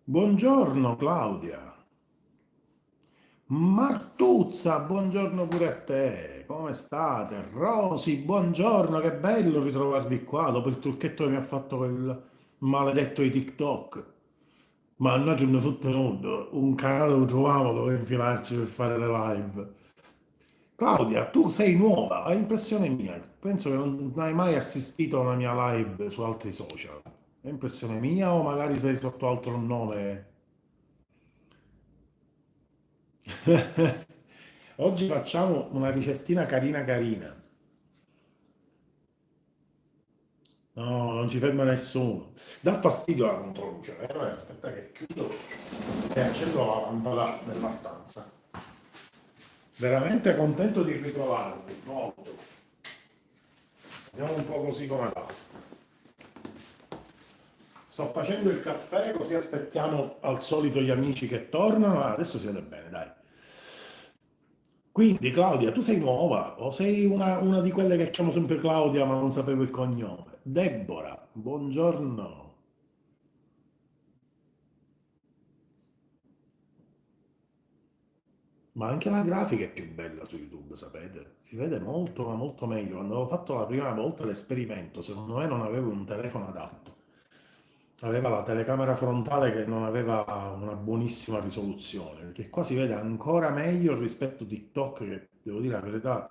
Buongiorno Claudia. Martuzza, buongiorno pure a te. Come state? Rosy, buongiorno, che bello ritrovarvi qua dopo il trucchetto che mi ha fatto quel maledetto di TikTok. Mannaggia, un fottenuto, un canale lo troviamo dove infilarci per fare le live. Claudia, tu sei nuova, a impressione mia. Penso che non hai mai assistito a una mia live su altri social. È impressione mia o magari sei sotto altro nome? Oggi facciamo una ricettina carina carina. No, non ci ferma nessuno. Dà fastidio la controluce, vero? Aspetta che chiudo e accendo la lampada della stanza. Veramente contento di ritrovarvi, molto. Vediamo un po' così come va. Sto facendo il caffè così aspettiamo al solito gli amici che tornano. Ah, adesso siete bene, dai. Quindi Claudia, tu sei nuova o sei una di quelle che chiamo sempre Claudia ma non sapevo il cognome? Deborah, buongiorno. Ma anche la grafica è più bella su YouTube, sapete? Si vede molto, ma molto meglio. Quando avevo fatto la prima volta l'esperimento, secondo me non avevo un telefono adatto. Aveva la telecamera frontale che non aveva una buonissima risoluzione, perché qua si vede ancora meglio rispetto a TikTok, che devo dire la verità,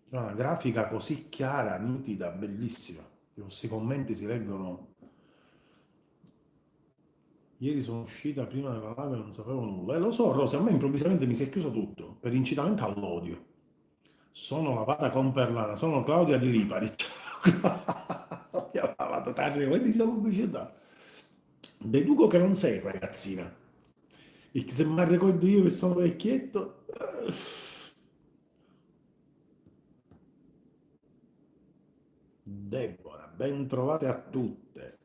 c'è una grafica così chiara, nitida, bellissima. I vostri commenti si leggono. Ieri sono uscita prima della live e non sapevo nulla. E lo so, Rosa, a me improvvisamente mi si è chiuso tutto per incitamento all'odio. Sono lavata con Perlana, sono Claudia di Lipari. Claudia lavata tardi, vedi questa pubblicità. Deduco che non sei ragazzina. Perché se mi ricordo io che sono vecchietto. Deborah, ben trovate a tutte.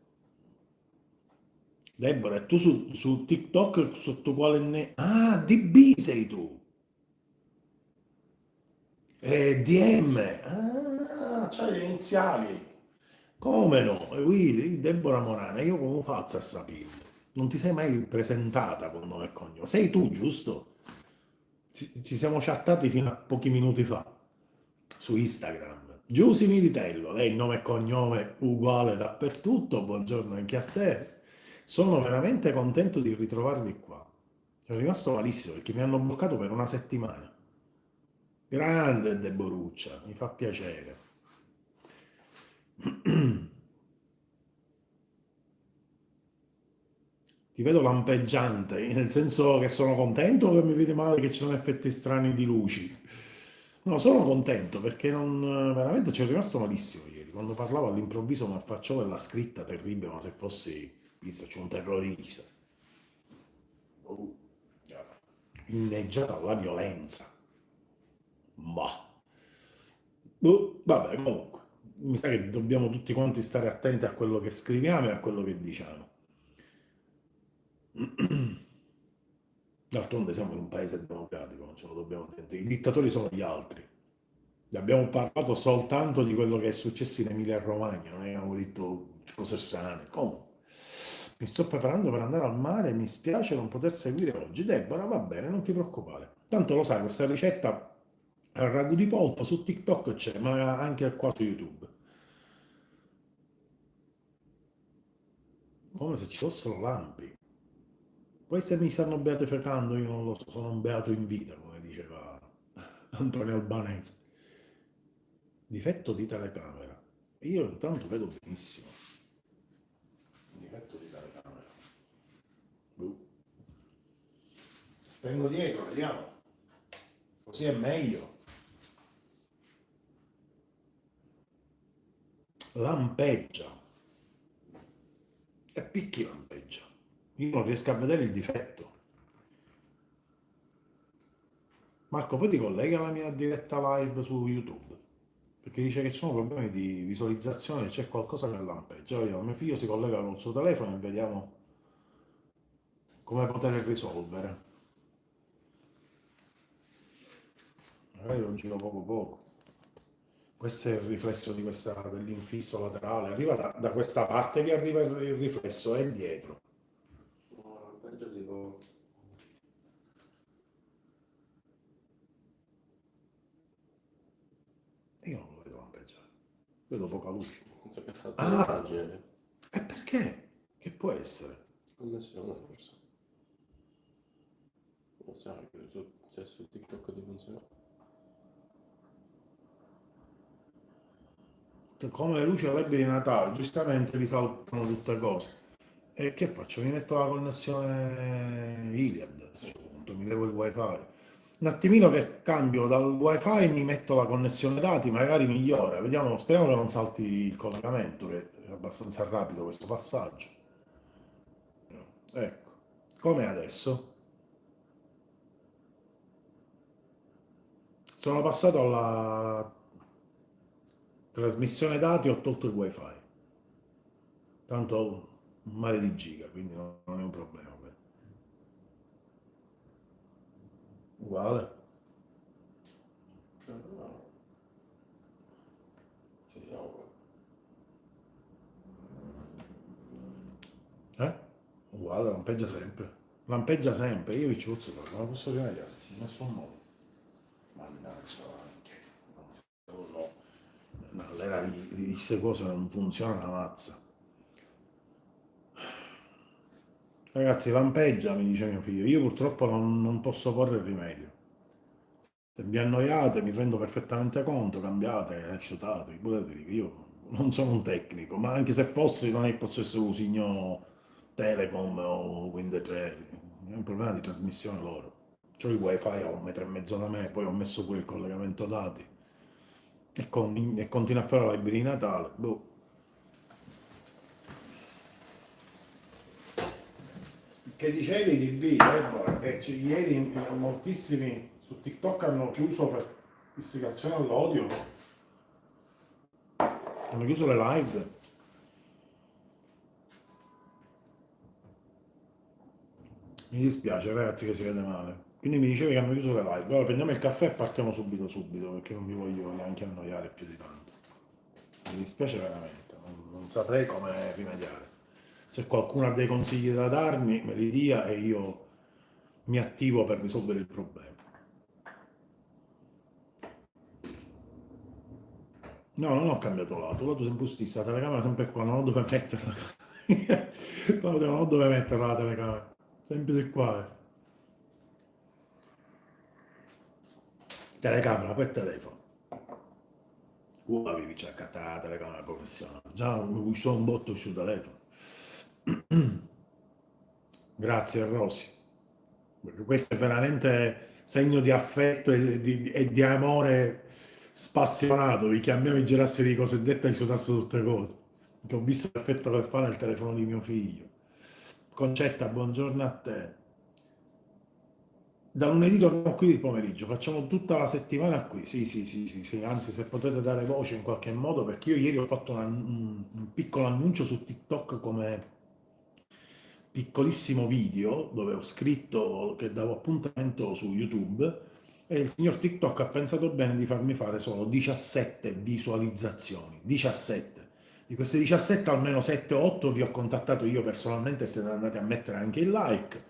Deborah, tu su TikTok sotto quale Ah, DB sei tu. DM. Ah, c'hai le iniziali. Come no? Qui Deborah Morana, io come faccio a saperlo? Non ti sei mai presentata con nome e cognome. Sei tu, giusto? Ci siamo chattati fino a pochi minuti fa su Instagram. Giusy Militello, lei nome e cognome uguale dappertutto. Buongiorno anche a te. Sono veramente contento di ritrovarvi qua. Sono rimasto malissimo perché mi hanno bloccato per una settimana. Grande Deboruccia, mi fa piacere. Ti vedo lampeggiante, nel senso che sono contento o che mi vedi male che ci sono effetti strani di luci? No, sono contento perché veramente ci è rimasto malissimo ieri. Quando parlavo all'improvviso mi affacciò quella scritta terribile, ma se fossi, visto, c'è un terrorista. Uh, inneggiata alla violenza. Ma, vabbè, comunque, mi sa che dobbiamo tutti quanti stare attenti a quello che scriviamo e a quello che diciamo. D'altronde siamo in un paese democratico, non ce lo dobbiamo dimenticare. I dittatori sono gli altri. Abbiamo parlato soltanto di quello che è successo in Emilia-Romagna, non abbiamo detto cose strane. Comunque, mi sto preparando per andare al mare e mi spiace non poter seguire oggi. Deborah, va bene, non ti preoccupare. Tanto lo sai, questa ricetta al ragù di polpo su TikTok c'è, ma anche qua su YouTube. Come se ci fossero lampi. Poi se mi stanno beatificando, io non lo so, sono un beato in vita, come diceva Antonio Albanese. Difetto di telecamera. Io intanto vedo benissimo. Difetto di telecamera. Boh. Spengo dietro, vediamo. Così è meglio. Lampeggia. E picchi lampeggia. Io non riesco a vedere il difetto. Marco, poi ti collega alla mia diretta live su YouTube. Perché dice che ci sono problemi di visualizzazione, c'è qualcosa che lampeggia. Vediamo, mio figlio si collega col suo telefono e vediamo come poter risolvere. Magari lo giro poco poco. Questo è il riflesso dell'infisso laterale. Arriva da questa parte che arriva il riflesso, è dietro. Vedo poca luce. Non so che fatto Ah, l'immagine. e perché? Che può essere? Connessione forse. Non sai che se su TikTok ti funziona. Come le luci all'albero di Natale, giustamente risaltano tutte cose. E che faccio? Mi metto la connessione Iliad a questo punto, mi levo il wifi. Un attimino che cambio dal wifi mi metto la connessione dati, magari migliora. Vediamo, speriamo che non salti il collegamento, che è abbastanza rapido questo passaggio. Ecco, come adesso? Sono passato alla trasmissione dati, ho tolto il wifi. Tanto ho un mare di giga, quindi non è un problema. Uguale. No, ci vediamo. Eh? Uguale, lampeggia sempre. Lampeggia sempre, io vi ciuzzo, non lo posso rimediare, in nessun modo. Mannaggia anche. No. All'era di queste cose non funziona una mazza. Ragazzi, lampeggia, mi dice mio figlio. Io purtroppo non posso porre rimedio. Se vi annoiate, mi rendo perfettamente conto, cambiate, lasciate, potete dire, io non sono un tecnico, ma anche se fossi non è che posso essere un signor Telecom o Wind Tre, è un problema di trasmissione loro. C'ho il wifi a 1,5 metri da me, poi ho messo pure il collegamento dati e continuo a fare l'albero di Natale. Boh. Che dicevi di B, Deborah, che ieri moltissimi su TikTok hanno chiuso per istigazione all'odio, hanno chiuso le live. Mi dispiace ragazzi che si vede male. Quindi mi dicevi che hanno chiuso le live. Allora prendiamo il caffè e partiamo subito subito perché non mi voglio neanche annoiare più di tanto. Mi dispiace veramente, non saprei come rimediare. Se qualcuno ha dei consigli da darmi, me li dia e io mi attivo per risolvere il problema. No, non ho cambiato lato sempre stessa, la telecamera è sempre qua, non ho dove metterla. Claudio, non ho dove metterla la telecamera. Sempre di qua. Telecamera, poi telefono. Avevi già accattata la telecamera professionale. Già mi gustò un botto sul telefono. Grazie Rosy, perché questo è veramente segno di affetto e di amore spassionato. Vi chiamiamo i girassi di cose dette e ci tasso tutte cose. Che ho visto l'effetto che fa nel telefono di mio figlio. Concetta, buongiorno a te. Da lunedì torniamo qui il pomeriggio, facciamo tutta la settimana qui. Sì, sì, sì, sì, sì. Anzi, se potete dare voce in qualche modo, perché io ieri ho fatto un piccolo annuncio su TikTok come piccolissimo video dove ho scritto che davo appuntamento su YouTube e il signor TikTok ha pensato bene di farmi fare solo 17 visualizzazioni. 17. Di queste 17 almeno 7 o 8 vi ho contattato io personalmente e siete andati a mettere anche il like.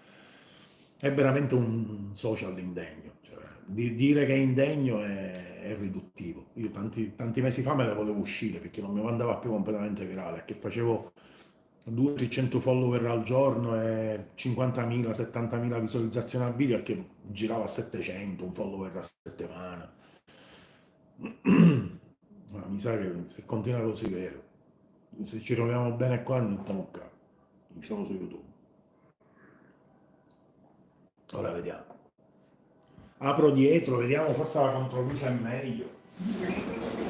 È veramente un social indegno, cioè, dire che è indegno è riduttivo. Io tanti mesi fa me ne volevo uscire perché non mi mandava più completamente virale, che facevo 200-300 follower al giorno e 50.000, 70.000 visualizzazioni al video e che girava a 700, un follower a settimana. Ma mi sa che se continua così, vero. Se ci troviamo bene qua, iniziamo qua. Iniziamo su YouTube. Ora vediamo. Apro dietro, vediamo, forse la controluce è meglio.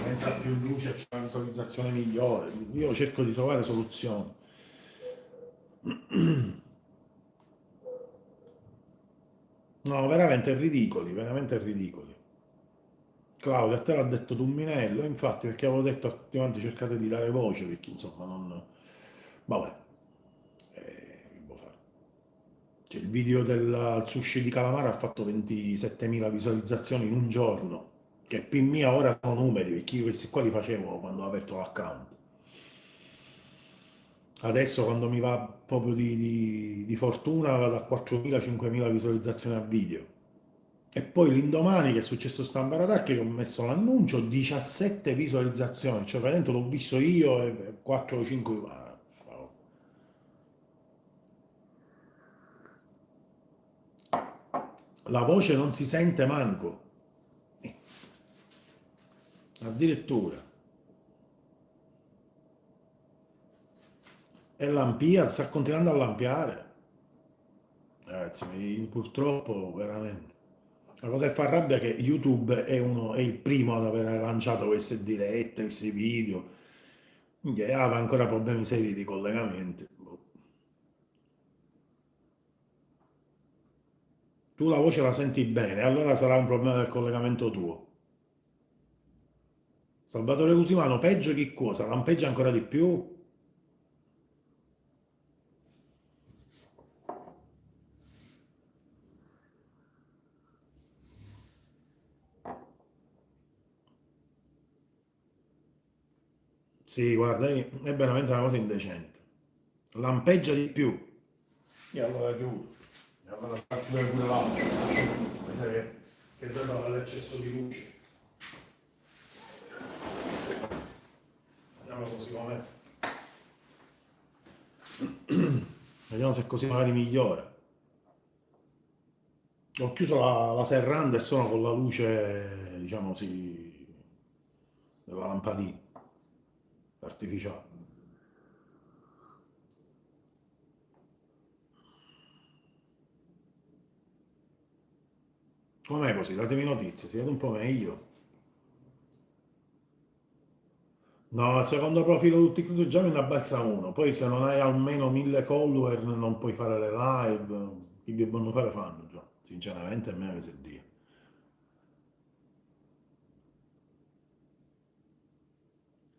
Entra più luce, c'è una visualizzazione migliore. Io cerco di trovare soluzioni. No, veramente ridicoli, veramente ridicoli. Claudio, a te l'ha detto Tumminello, infatti, perché avevo detto a tutti quanti cercate di dare voce, perché insomma non... Vabbè, che devo fare? Cioè, il video del sushi di calamara ha fatto 27.000 visualizzazioni in un giorno, che per mia ora sono numeri, perché io questi qua li facevo quando ho aperto l'account. Adesso quando mi va proprio di fortuna vado a 4.000-5.000 visualizzazioni a video. E poi l'indomani che è successo sta baratacchia che ho messo l'annuncio, 17 visualizzazioni, cioè praticamente l'ho visto io e 4 o 5. La voce non si sente manco, addirittura. E l'ampia, sta continuando a lampiare. Ragazzi, purtroppo veramente. La cosa che fa rabbia è che YouTube è il primo ad aver lanciato queste dirette, questi video, che aveva ancora problemi seri di collegamenti. Boh. Tu la voce la senti bene, allora sarà un problema del collegamento tuo. Salvatore Cusimano, peggio che cosa? Lampeggia ancora di più? Sì, guarda, è veramente una cosa indecente. Lampeggia di più. E allora chiudo. E allora fa chiudere pure l'altro. Mi sa che dopo dall'eccesso di luce. Vediamo così com'è. Vediamo se così magari migliora. Ho chiuso la serranda e sono con la luce, diciamo così, della lampadina artificiale. Com'è così? Datemi notizie, si vede un po' meglio. No, il secondo profilo su TikTok già me ne abbassa uno, poi se non hai almeno 1000 follower non puoi fare le live, chi devono fare fanno già, sinceramente a me mi sa Dio.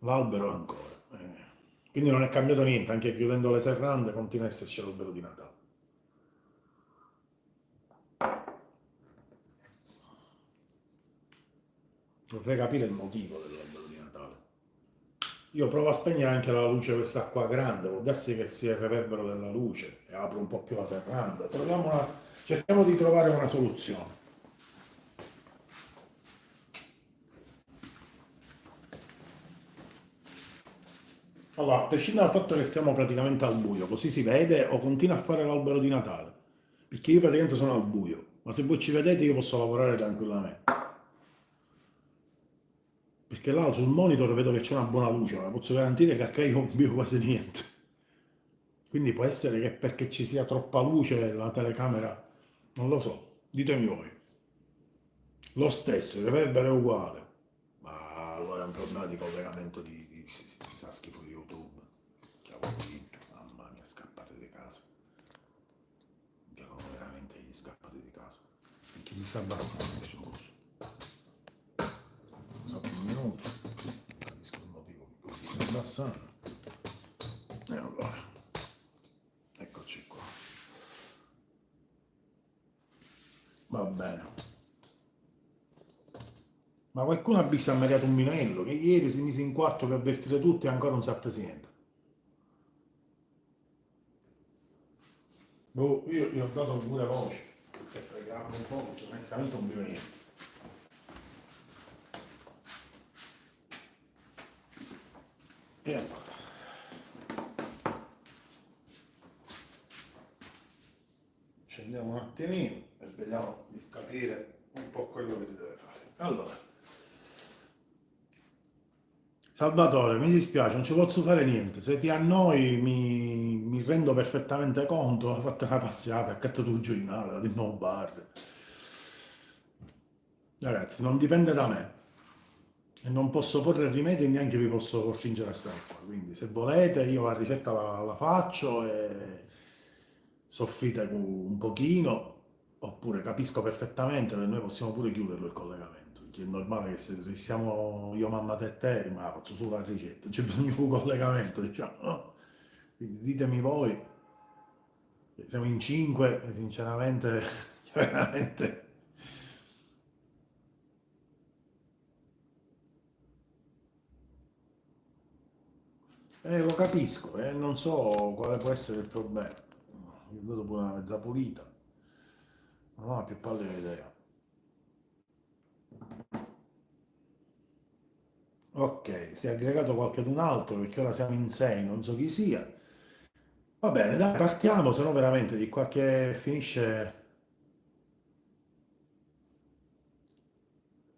L'albero ancora. Quindi non è cambiato niente, anche chiudendo le serrande continua a esserci l'albero di Natale. Vorrei capire il motivo dell'albero di Natale. Io provo a spegnere anche la luce questa qua grande, può darsi che sia il reverbero della luce e apro un po' più la serranda. Cerchiamo di trovare una soluzione. Allora, a prescindere dal fatto che siamo praticamente al buio, così si vede o continua a fare l'albero di Natale? Perché io praticamente sono al buio, ma se voi ci vedete io posso lavorare tranquillamente. Perché là sul monitor vedo che c'è una buona luce, ma posso garantire che a Sky non vedo quasi niente. Quindi può essere che perché ci sia troppa luce la telecamera, non lo so, ditemi voi. Lo stesso, il reverbero è uguale. Ma allora è un problema di collegamento si sa schifo di YouTube. Che avevo detto, mamma mia, scappate di casa. Chiamano veramente gli scappati di casa. Perché si sta abbassando questo corso. Scusate un minuto. Capisco il motivo per cui si sta abbassando. E allora, eccoci qua. Va bene. Ma qualcuno ha visto a Mariato un Minello che ieri si mise in quattro per avvertire tutti e ancora non sa presidente. Boh, io gli ho dato pure voce, perché pregavo un po', perché onestamente non vedo niente. E allora, scendiamo un attimino e vediamo di capire un po' quello che si deve fare. Allora, Salvatore, mi dispiace, non ci posso fare niente. Se ti annoi mi rendo perfettamente conto, ho fatto una passata, accattato un giornale, di nuovo bar. Ragazzi, non dipende da me e non posso porre rimedi e neanche vi posso costringere a stare qua. Quindi, se volete, io la ricetta la faccio e soffrite un pochino, oppure capisco perfettamente che noi possiamo pure chiuderlo il collegamento. Perché è normale che se siamo io, mamma, te e te, ma faccio solo la ricetta, non c'è bisogno di un collegamento, diciamo, no? Quindi ditemi voi, siamo in 5, sinceramente, veramente. Lo capisco, non so quale può essere il problema. Io ho dato pure una mezza pulita, non ho la più pallida idea. Ok, si è aggregato qualcun altro perché ora siamo in 6, non so chi sia. Va bene, dai, partiamo, se no veramente di qua che finisce.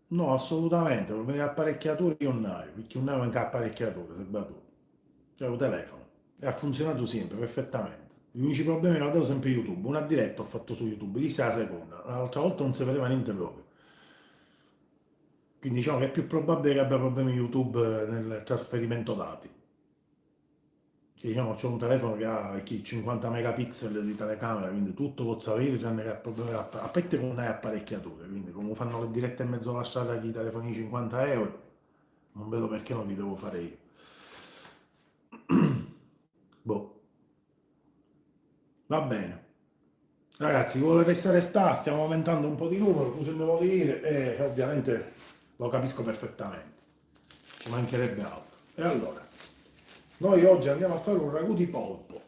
No, assolutamente, problemi di apparecchiature io non hai, perché non hai anche apparecchiature, se tu. Cioè un telefono. E ha funzionato sempre, perfettamente. Gli unici problemi che avevo sempre YouTube. Una diretta ho fatto su YouTube, chissà la seconda. L'altra volta non si vedeva niente proprio. Quindi diciamo che è più probabile che abbia problemi YouTube nel trasferimento dati. Che, diciamo, c'è un telefono che ha 50 megapixel di telecamera, quindi tutto posso avere, tranne che ha problemi a parte con le apparecchiature, quindi come fanno le dirette in mezzo alla strada con i telefoni di 50 euro, non vedo perché non li devo fare io. Boh, va bene. Ragazzi, chi vuole restare stiamo aumentando un po' di numero, tu se mi vuoi dire, e ovviamente lo capisco perfettamente, ci mancherebbe altro. E allora, noi oggi andiamo a fare un ragù di polpo,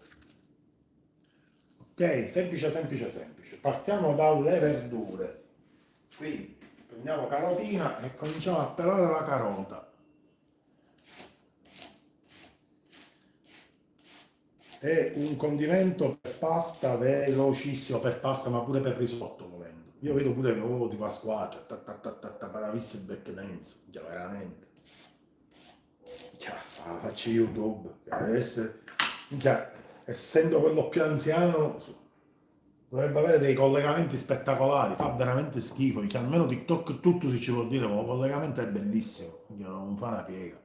ok? Semplice, semplice, semplice. Partiamo dalle verdure. Quindi prendiamo carotina e cominciamo a pelare la carota. È un condimento per pasta velocissimo, per pasta ma pure per risotto volendo. Io vedo pure il mio uovo tipo a squadra, bravissimo back dance, già veramente. Minchia, faccio YouTube, minchia, essendo quello più anziano dovrebbe avere dei collegamenti spettacolari, fa veramente schifo, perché almeno TikTok tutto si ci può dire, ma il collegamento è bellissimo, minchia, non fa una piega,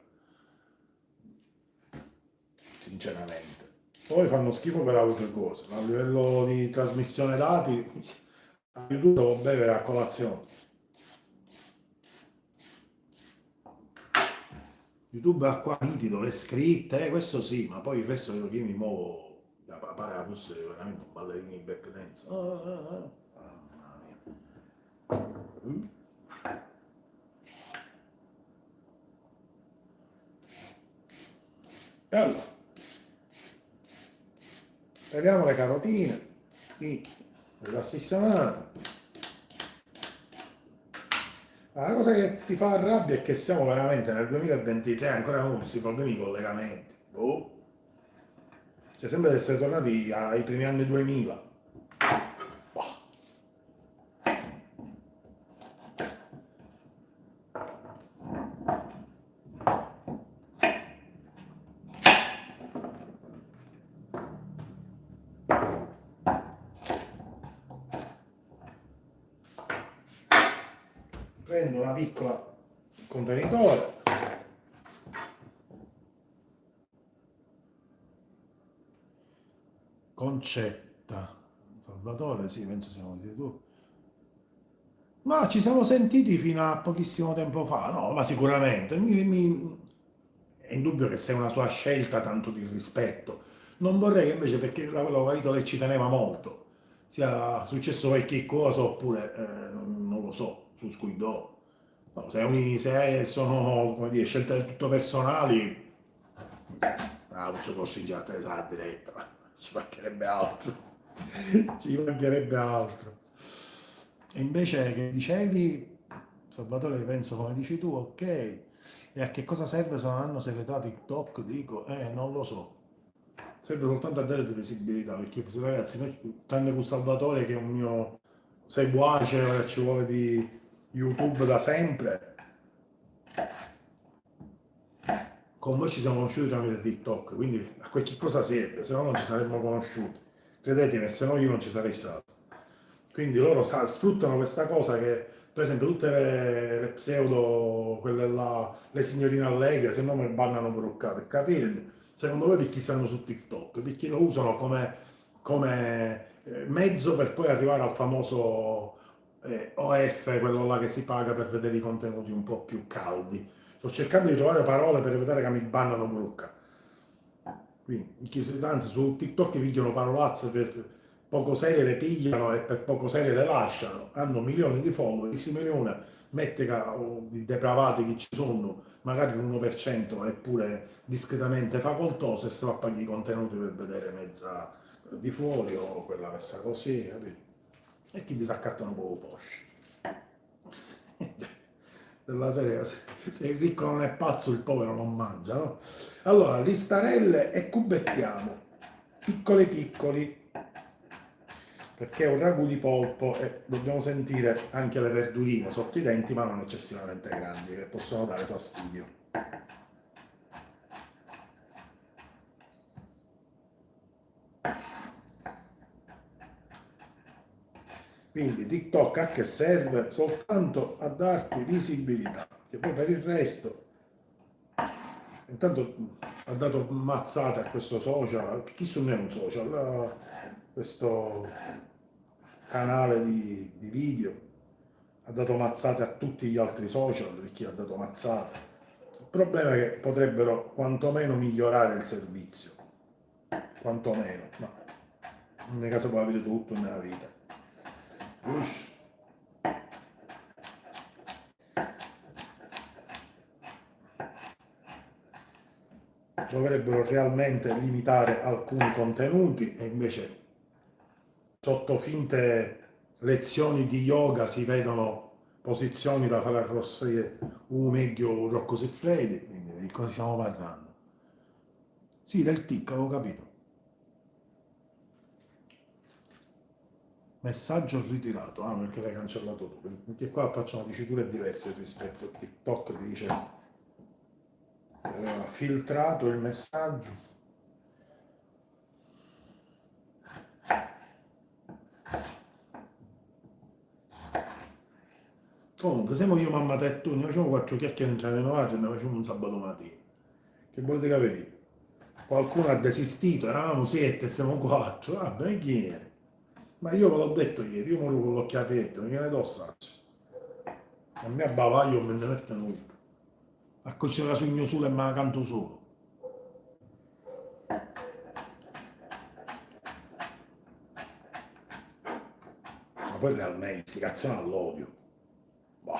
sinceramente. Poi fanno schifo per altre cose, ma a livello di trasmissione dati, a YouTube devo bere a colazione. YouTube ha qua nitido, le scritte, questo sì, ma poi il resto vedo che io mi muovo da pare la fosse veramente un ballerino di back dance. Mamma mia. E allora, tagliamo le carotine, qui, la sistemata. La cosa che ti fa rabbia è che siamo veramente nel 2023 ancora con questi problemi di collegamenti. Oh. Cioè, sembra di essere tornati ai primi anni 2000. Bah. Prendo una piccola contenitore, Concetta, Salvatore, sì, penso siamo di tu. Ma ci siamo sentiti fino a pochissimo tempo fa, no, ma sicuramente, è indubbio che sia una sua scelta tanto di rispetto. Non vorrei che invece, perché l'avevo capito, lei ci teneva molto, sia successo qualche cosa oppure, non lo so, su Squidò. No, sono, come dire, scelte del tutto personali, non so consigliare la diretta, ma ci mancherebbe altro. Ci mancherebbe altro. E invece che dicevi, Salvatore, penso come dici tu, ok. E a che cosa serve se non hanno segretato TikTok? Dico, non lo so. Serve soltanto a dare di visibilità, perché ragazzi, noi, tranne con Salvatore che è un mio seguace, che ci vuole di YouTube da sempre, con voi ci siamo conosciuti tramite TikTok, quindi a qualche cosa serve, se no non ci saremmo conosciuti. Credetemi, se no io non ci sarei stato. Quindi loro sfruttano questa cosa che, per esempio, tutte le pseudo, quelle là, le signorine allegre, se no mi bannano bruccate, capire? Secondo voi perché stanno su TikTok? Perché lo usano come mezzo per poi arrivare al famoso OF, quello là che si paga per vedere i contenuti un po' più caldi. Sto cercando di trovare parole per evitare che mi bannano brucca. Quindi, anzi, su TikTok pigliano parolazze per poco serie le pigliano e per poco serie le lasciano. Hanno milioni di follower, questi milioni mette che di depravati che ci sono, magari l'1% è pure discretamente facoltoso e se va a pagare i contenuti per vedere mezza di fuori o quella messa così, capito? E chi disaccattano poco posce. della serie, se il ricco non è pazzo, il povero non mangia, no? Allora, listarelle e cubettiamo, piccoli piccoli, perché è un ragù di polpo e dobbiamo sentire anche le verdurine sotto i denti, ma non eccessivamente grandi, che possono dare fastidio. Quindi TikTok a che serve? Soltanto a darti visibilità, che poi per il resto, intanto ha dato mazzate a questo social, chi su me è un social, questo canale di video, ha dato mazzate a tutti gli altri social, per chi ha dato mazzate. Il problema è che potrebbero quantomeno migliorare il servizio, quantomeno, ma in casa può avere tutto nella vita. Ush. Dovrebbero realmente limitare alcuni contenuti e invece sotto finte lezioni di yoga si vedono posizioni da fare arrossire un meglio Rocco Siffredi, quindi di cosa stiamo parlando? Sì, del tic, avevo capito. Messaggio ritirato, ah perché l'hai cancellato tu, perché qua facciano diciture diverse rispetto a TikTok, ti dice aveva filtrato il messaggio. Comunque, siamo io, mamma, te e tu, ne facciamo quattro chiacchiere in Cianovaggio e ne facciamo un sabato mattina. Che volete capire? Qualcuno ha desistito, eravamo sette, siamo quattro, vabbè, chi è? Ma io ve l'ho detto ieri, io moro con l'occhio aperto, mi viene d'ossaccio. A me a bavaglio non me ne mette nulla. A così la sogno solo e me la canto solo. Ma poi realmente, istigazione all'odio. Bah,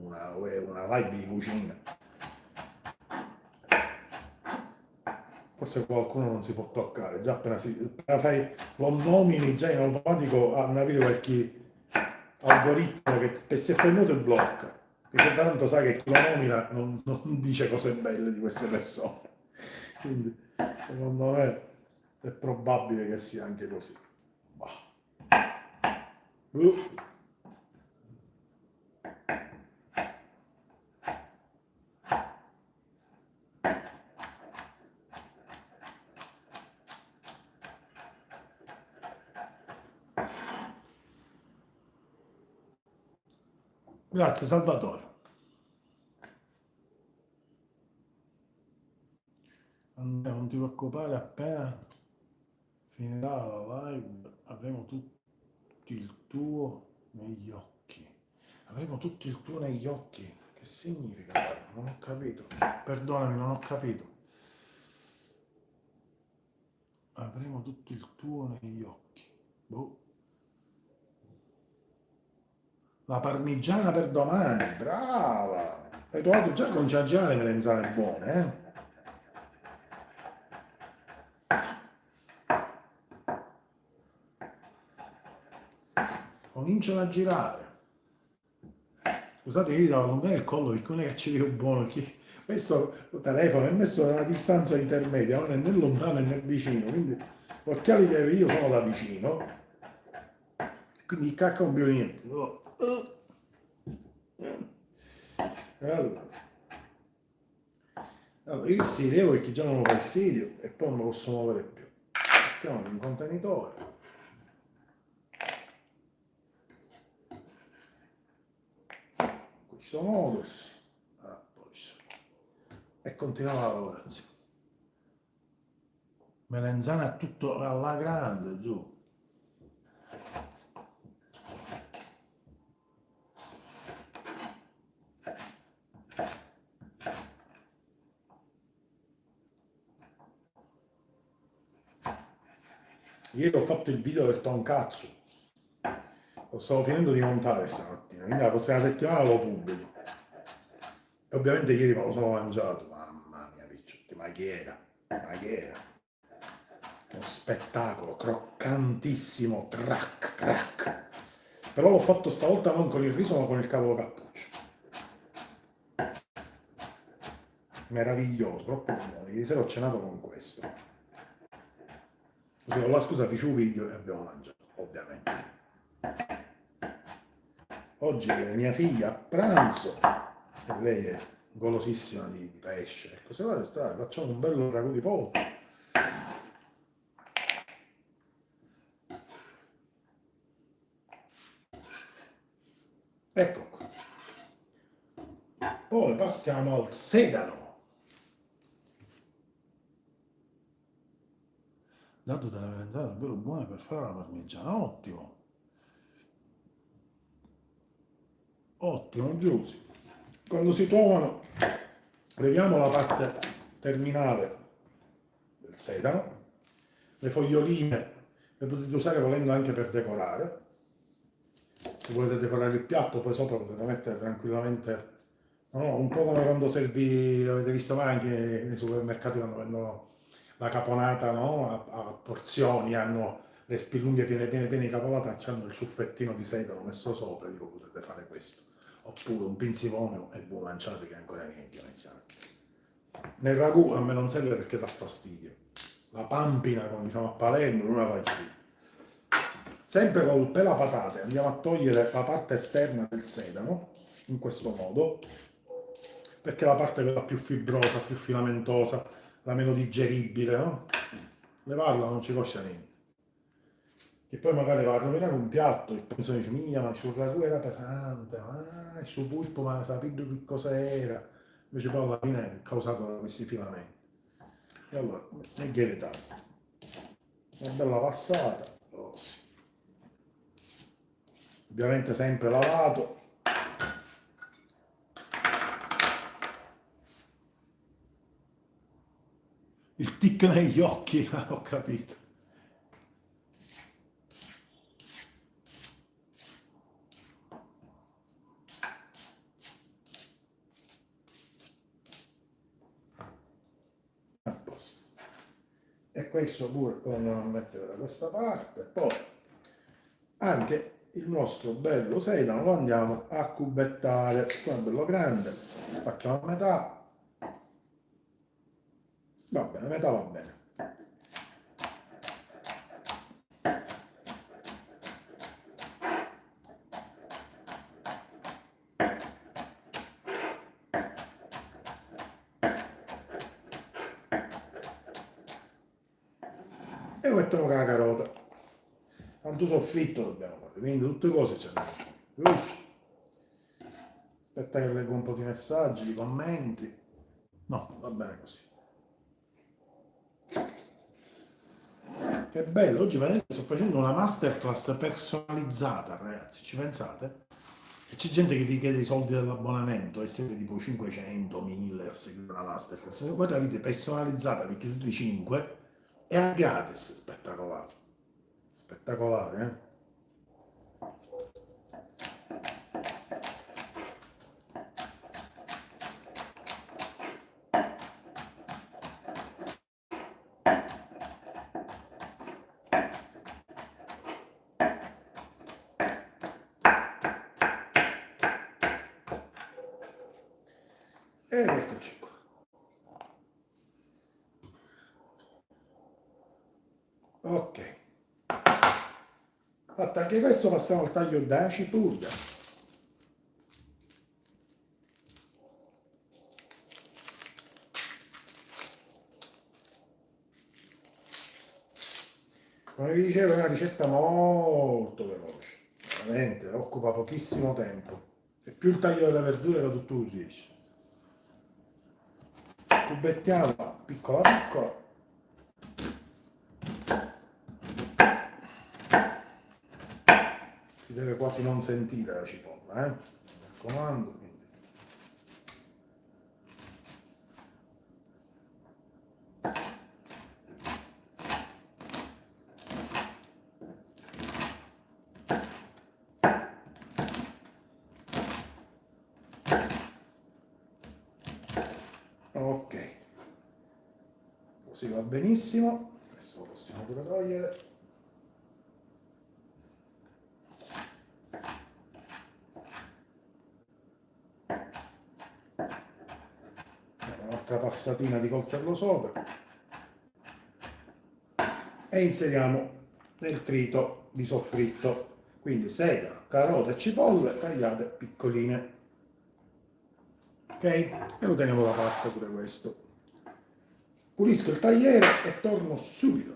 una live di cucina. Forse qualcuno non si può toccare, già appena fai, lo nomini già in automatico a avere qualche algoritmo che si è fermato e blocca, perché tanto sai che chi lo nomina non dice cose belle di queste persone, quindi secondo me è probabile che sia anche così. Bah. Uh. Grazie Salvatore. Andrea, non ti preoccupare, appena finirà la live avremo tutti il tuo negli occhi. Avremo tutto il tuo negli occhi. Che significa? Non ho capito. Perdonami, non ho capito. Avremo tutto il tuo negli occhi. Boh. La parmigiana per domani, brava! Hai trovato già con già le melenzane buone, eh? Cominciano a girare. Scusate, io devo allungare il collo perché non è che ci vedo buono. Questo telefono è messo a una distanza intermedia, non è né lontano né vicino, quindi gli occhiali che io sono da vicino, quindi cacca non vedo niente. Allora, io si levo perché già non ho fastidio e poi non mi posso muovere più. Mettiamo in un contenitore. In questo modo. E continuiamo la lavorazione. Melenzana tutto alla grande, giù. Ieri ho fatto il video del tonkatsu, lo stavo finendo di montare stamattina, quindi la prossima settimana lo pubblico. E ovviamente ieri me lo sono mangiato, mamma mia picciotti, ma che era? Ma che era? Uno spettacolo, croccantissimo, trac, trac. Però l'ho fatto stavolta non con il riso ma con il cavolo cappuccio. meraviglioso, troppo buono. Ieri sera ho cenato con questo. Così con la scusa feci un video e abbiamo mangiato, ovviamente. Oggi viene mia figlia a pranzo e lei è golosissima di pesce. E così guarda, facciamo un bello ragù di pollo. Ecco qua. Poi passiamo al sedano. Dato della melanzana davvero buona per fare la parmigiana, ottimo. Ottimo, giusto. Quando si trovano, leviamo la parte terminale del sedano, le foglioline le potete usare volendo anche per decorare. Se volete decorare il piatto, poi sopra potete mettere tranquillamente, no, un po' come quando servi, avete visto mai anche nei supermercati quando vendono la caponata, no? A porzioni, hanno le spillunghe piene di caponata, hanno il ciuffettino di sedano messo sopra, dico potete fare questo. Oppure un pinzimonio e voi mangiate che è ancora niente. Nel ragù a me non serve perché dà fastidio. La pampina, come diciamo a Palermo, non la fastidio. Sempre col pelapatate andiamo a togliere la parte esterna del sedano, in questo modo, perché è la parte quella più fibrosa, più filamentosa, la meno digeribile, no? Levarla non ci costa niente. Che poi magari va a rovinare un piatto e penso dice, mia, ma sul ragù era pesante, il suo pulpo, ma sapendo che cosa era. Invece poi alla fine è causato da questi filamenti. E allora, è ghiacciato. Una bella passata, così. Ovviamente sempre lavato. Il tic negli occhi, ho capito. A posto. E questo pure lo andiamo a mettere da questa parte. Poi anche il nostro bello sedano lo andiamo a cubettare. Qua è bello grande, spacchiamo a metà. Va bene, metà va bene. E mettiamo con la carota. Tanto soffritto dobbiamo fare, quindi tutte cose ce ne sono. Aspetta che leggo un po' di messaggi, di commenti. No, va bene così. Che bello, oggi veramente sto facendo una masterclass personalizzata, ragazzi, ci pensate? E c'è gente che vi chiede i soldi dell'abbonamento e siete tipo 500, 1000 a seguire una masterclass. Voi la avete personalizzata perché siete 5 e a gratis, spettacolare. Spettacolare, eh? Ed eccoci qua. Ok. Fatto anche questo, passiamo al taglio da cipolla. Come vi dicevo, è una ricetta molto veloce, veramente, occupa pochissimo tempo. E più il taglio delle verdure che tu riesci. Cubettiamola piccola piccola. Si deve quasi non sentire la cipolla, mi raccomando. Quindi. Ok, così va benissimo. Adesso lo possiamo pure togliere. un'altra passatina di coltello sopra e inseriamo nel trito di soffritto, quindi sedano, carote e cipolle tagliate piccoline, ok? E lo teniamo da parte pure questo. Pulisco il tagliere e torno subito.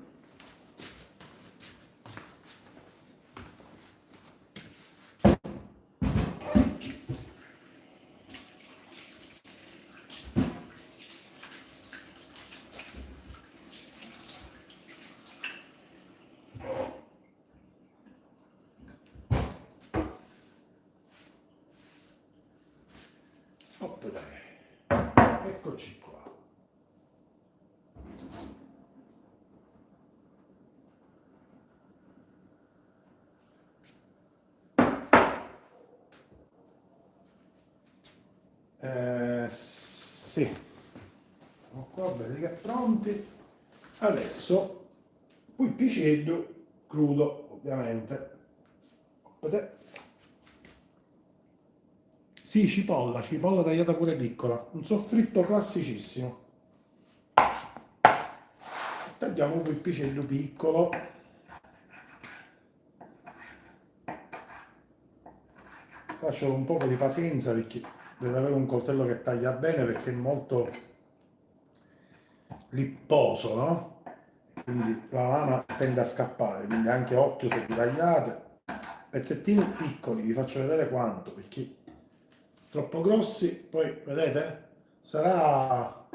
Eccoci qua. Sì, siamo qua belli che pronti. Adesso il picello crudo, ovviamente. Sì, cipolla tagliata pure piccola, un soffritto classicissimo. Tagliamo poi il picello piccolo. Faccio un po' di pazienza perché deve avere un coltello che taglia bene perché è molto lipposo, no? Quindi la lama tende a scappare, quindi anche occhio se vi tagliate. Pezzettini piccoli, vi faccio vedere quanto, perché troppo grossi, poi vedete? Sarà,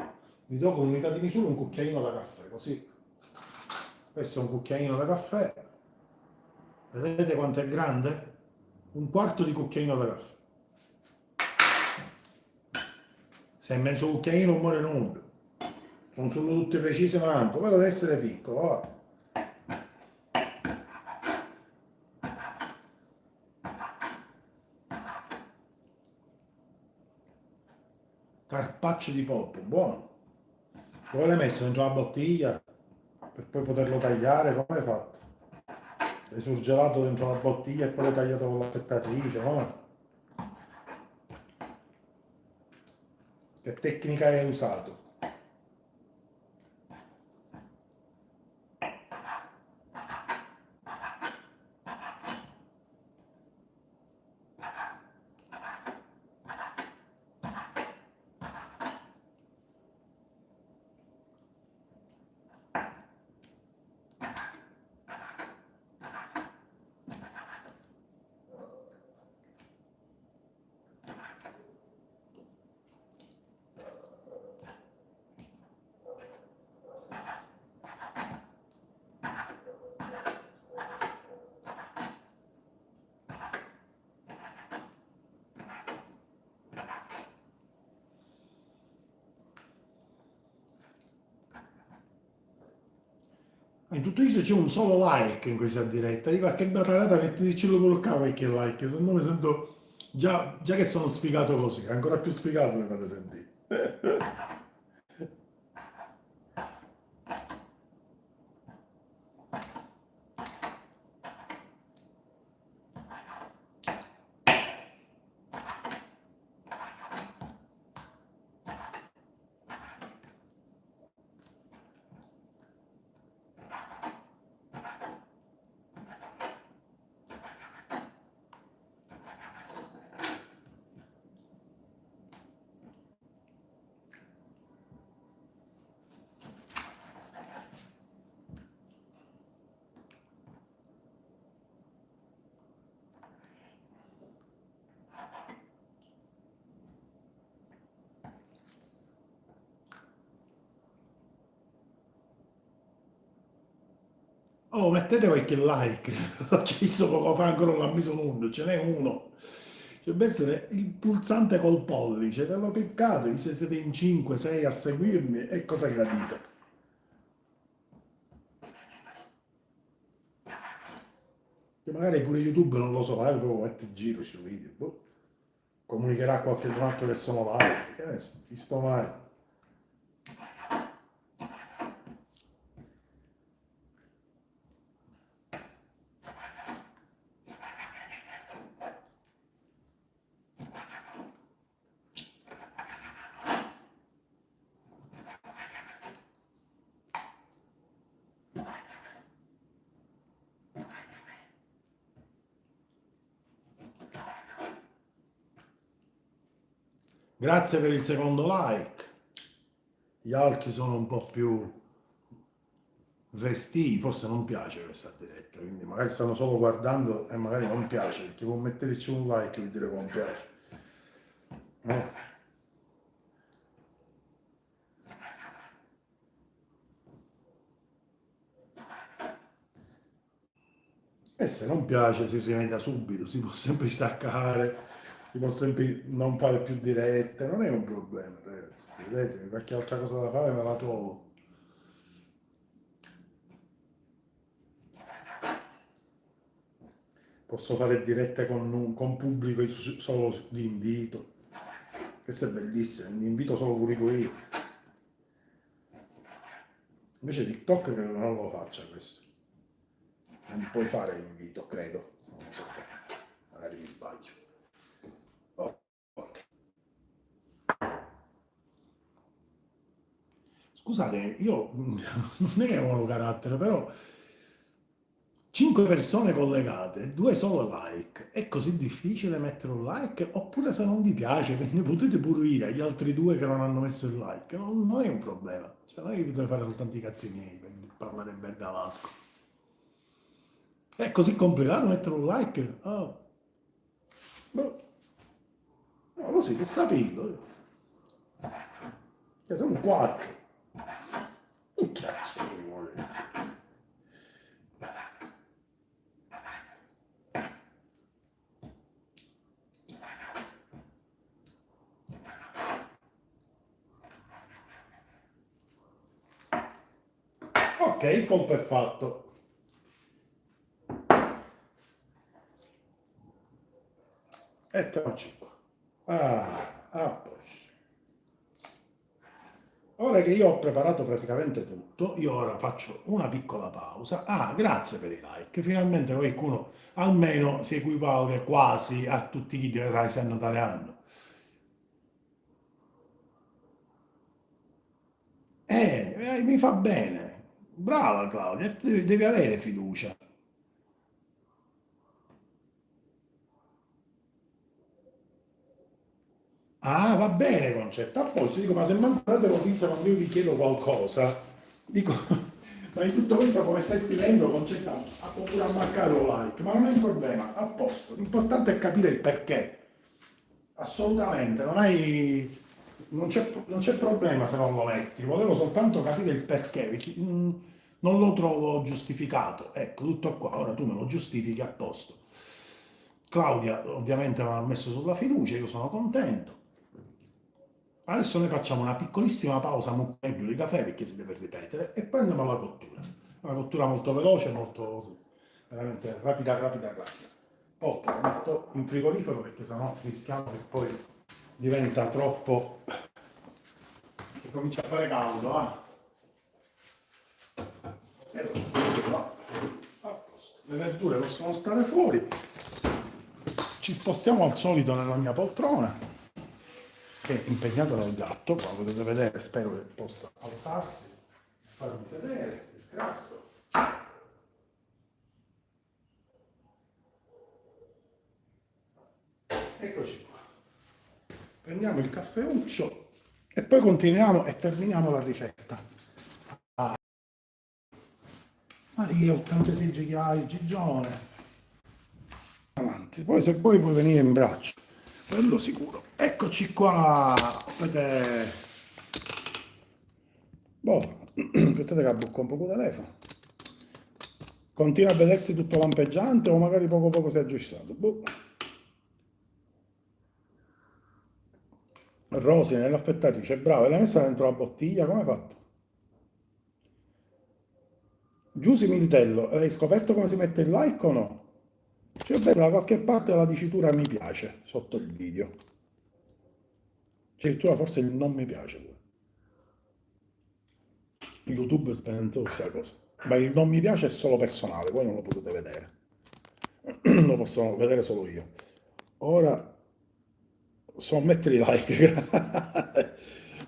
vi do con unità di misura un cucchiaino da caffè, così. Questo è un cucchiaino da caffè, vedete quanto è grande? Un quarto di cucchiaino da caffè. Se è mezzo cucchiaino non muore nulla. Non sono tutte precise manco, però deve essere piccolo, va. Carpaccio di polpo, buono. Come l'hai messo dentro la bottiglia per poi poterlo tagliare? Come hai fatto? L'hai surgelato dentro la bottiglia e poi l'hai tagliato con l'affettatrice? Come? Che tecnica hai usato? In tutto questo c'è un solo like in questa diretta. Di qualche batarata mettetecelo pure qua qualche like, se no mi sento già che sono sfigato così, ancora più sfigato mi fate sentire. Oh, mettete qualche like. Ci visto poco fa ancora non l'ha messo nulla, ce n'è uno. Cioè, deve essere il pulsante col pollice, se lo cliccate, dice siete in 5, 6 a seguirmi e cosa gradite. Che magari pure YouTube non lo so, magari poi mette in giro sui video. Boh. Comunicherà a qualche altro che sono live. Che ne so, visto mai. Grazie per il secondo like. Gli altri sono un po' più resti, forse non piace questa diretta, quindi magari stanno solo guardando e magari non piace, perché può metterci un like e vi dire che non piace. No? E se non piace si rimedia subito, si può sempre staccare, si può sempre non fare più dirette, non è un problema, ragazzi. Vedete, qualche altra cosa da fare me la trovo. Posso fare dirette con pubblico solo di invito. Questo è bellissimo, di invito solo pubblico io. Invece TikTok credo che non lo faccia questo. Non puoi fare invito, credo. Non lo so, magari mi sbaglio. Oh, ok. Scusate, io non è che ho un carattere, però 5 persone collegate, 2 solo like. È così difficile mettere un like? Oppure se non vi piace, ne potete pure dire agli altri 2 che non hanno messo il like. Non è un problema. Cioè, non è che vi dovete fare soltanto i cazzi miei per parlare del bergamasco. È così complicato mettere un like? Ah, boh. No, così per saperlo. Che sono 4. Che cazzo mi vuole? Ok, il colpo è fatto. Eccoci qua. A posto. Ora che io ho preparato praticamente tutto, io ora faccio una piccola pausa. Ah, grazie per i like. Finalmente qualcuno almeno si equivale quasi a tutti chi deve Ryzen italiano. Mi fa bene. Brava Claudia, tu devi avere fiducia. Ah, va bene, Concetta. A posto, dico, ma se mandate notizia quando io vi chiedo qualcosa, dico, ma di tutto questo come stai scrivendo, Concetta, può pure ammarcare un like, ma non è un problema, a posto. L'importante è capire il perché. Assolutamente, non c'è problema se non lo metti, volevo soltanto capire il perché, perché non lo trovo giustificato. Ecco, tutto qua, ora tu me lo giustifichi a posto. Claudia ovviamente mi ha messo sulla fiducia, io sono contento. Adesso noi facciamo una piccolissima pausa mucchio di caffè perché si deve ripetere e poi andiamo alla cottura. Una cottura molto veloce, molto veramente rapida, rapida, rapida. Poi lo metto in frigorifero perché sennò rischiamo che poi diventa troppo, che comincia a fare caldo, ah. E lo metto là. A posto. Le verdure possono stare fuori. Ci spostiamo al solito nella mia poltrona che è impegnata dal gatto, qua potete vedere, spero che possa alzarsi, farmi sedere, il grasso. Eccoci qua. Prendiamo il caffeuccio e poi continuiamo e terminiamo la ricetta. Ah, Maria, 86 giga, Gigione. Avanti, poi se poi puoi venire in braccio, quello sicuro. Eccoci qua. Vedete. Boh, aspettate che abbocco un poco il telefono. Continua a vedersi tutto lampeggiante o magari poco poco si è aggiustato. Boh. Rosy nell'affettatrice, brava, l'hai messa dentro la bottiglia, come hai fatto? Giusy Militello, hai scoperto come si mette il like o no? Cioè, beh, da qualche parte la dicitura mi piace sotto il video. C'è addirittura forse il non mi piace pure. YouTube spaventa questa cosa. Ma il non mi piace è solo personale, voi non lo potete vedere. Lo posso vedere solo io. Ora so mettere i like.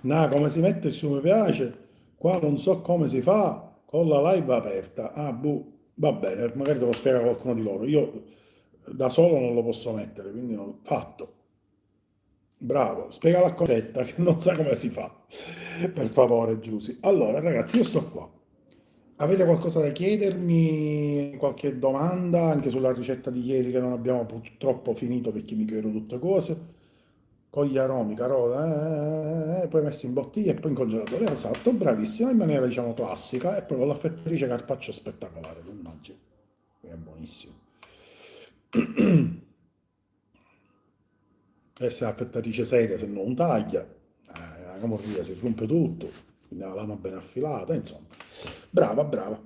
No, come si mette su mi piace? Qua non so come si fa con la live aperta. Ah, boh, va bene, magari devo spiegare a qualcuno di loro. Io da solo non lo posso mettere, quindi non fatto. Bravo, spiega la Concetta che non sa come si fa. Per favore, Giusy. Allora, ragazzi, io sto qua. Avete qualcosa da chiedermi? Qualche domanda anche sulla ricetta di ieri che non abbiamo purtroppo finito perché mi chiedo tutte cose? Con gli aromi, carote, poi messi in bottiglia e poi in congelatore. Esatto, bravissima, in maniera diciamo classica e poi con l'affettatrice carpaccio spettacolare, tu immagini. È buonissimo. E se l'affettatrice seria, se non taglia, la camorria si rompe tutto, quindi la lama ben affilata, insomma. Brava, brava.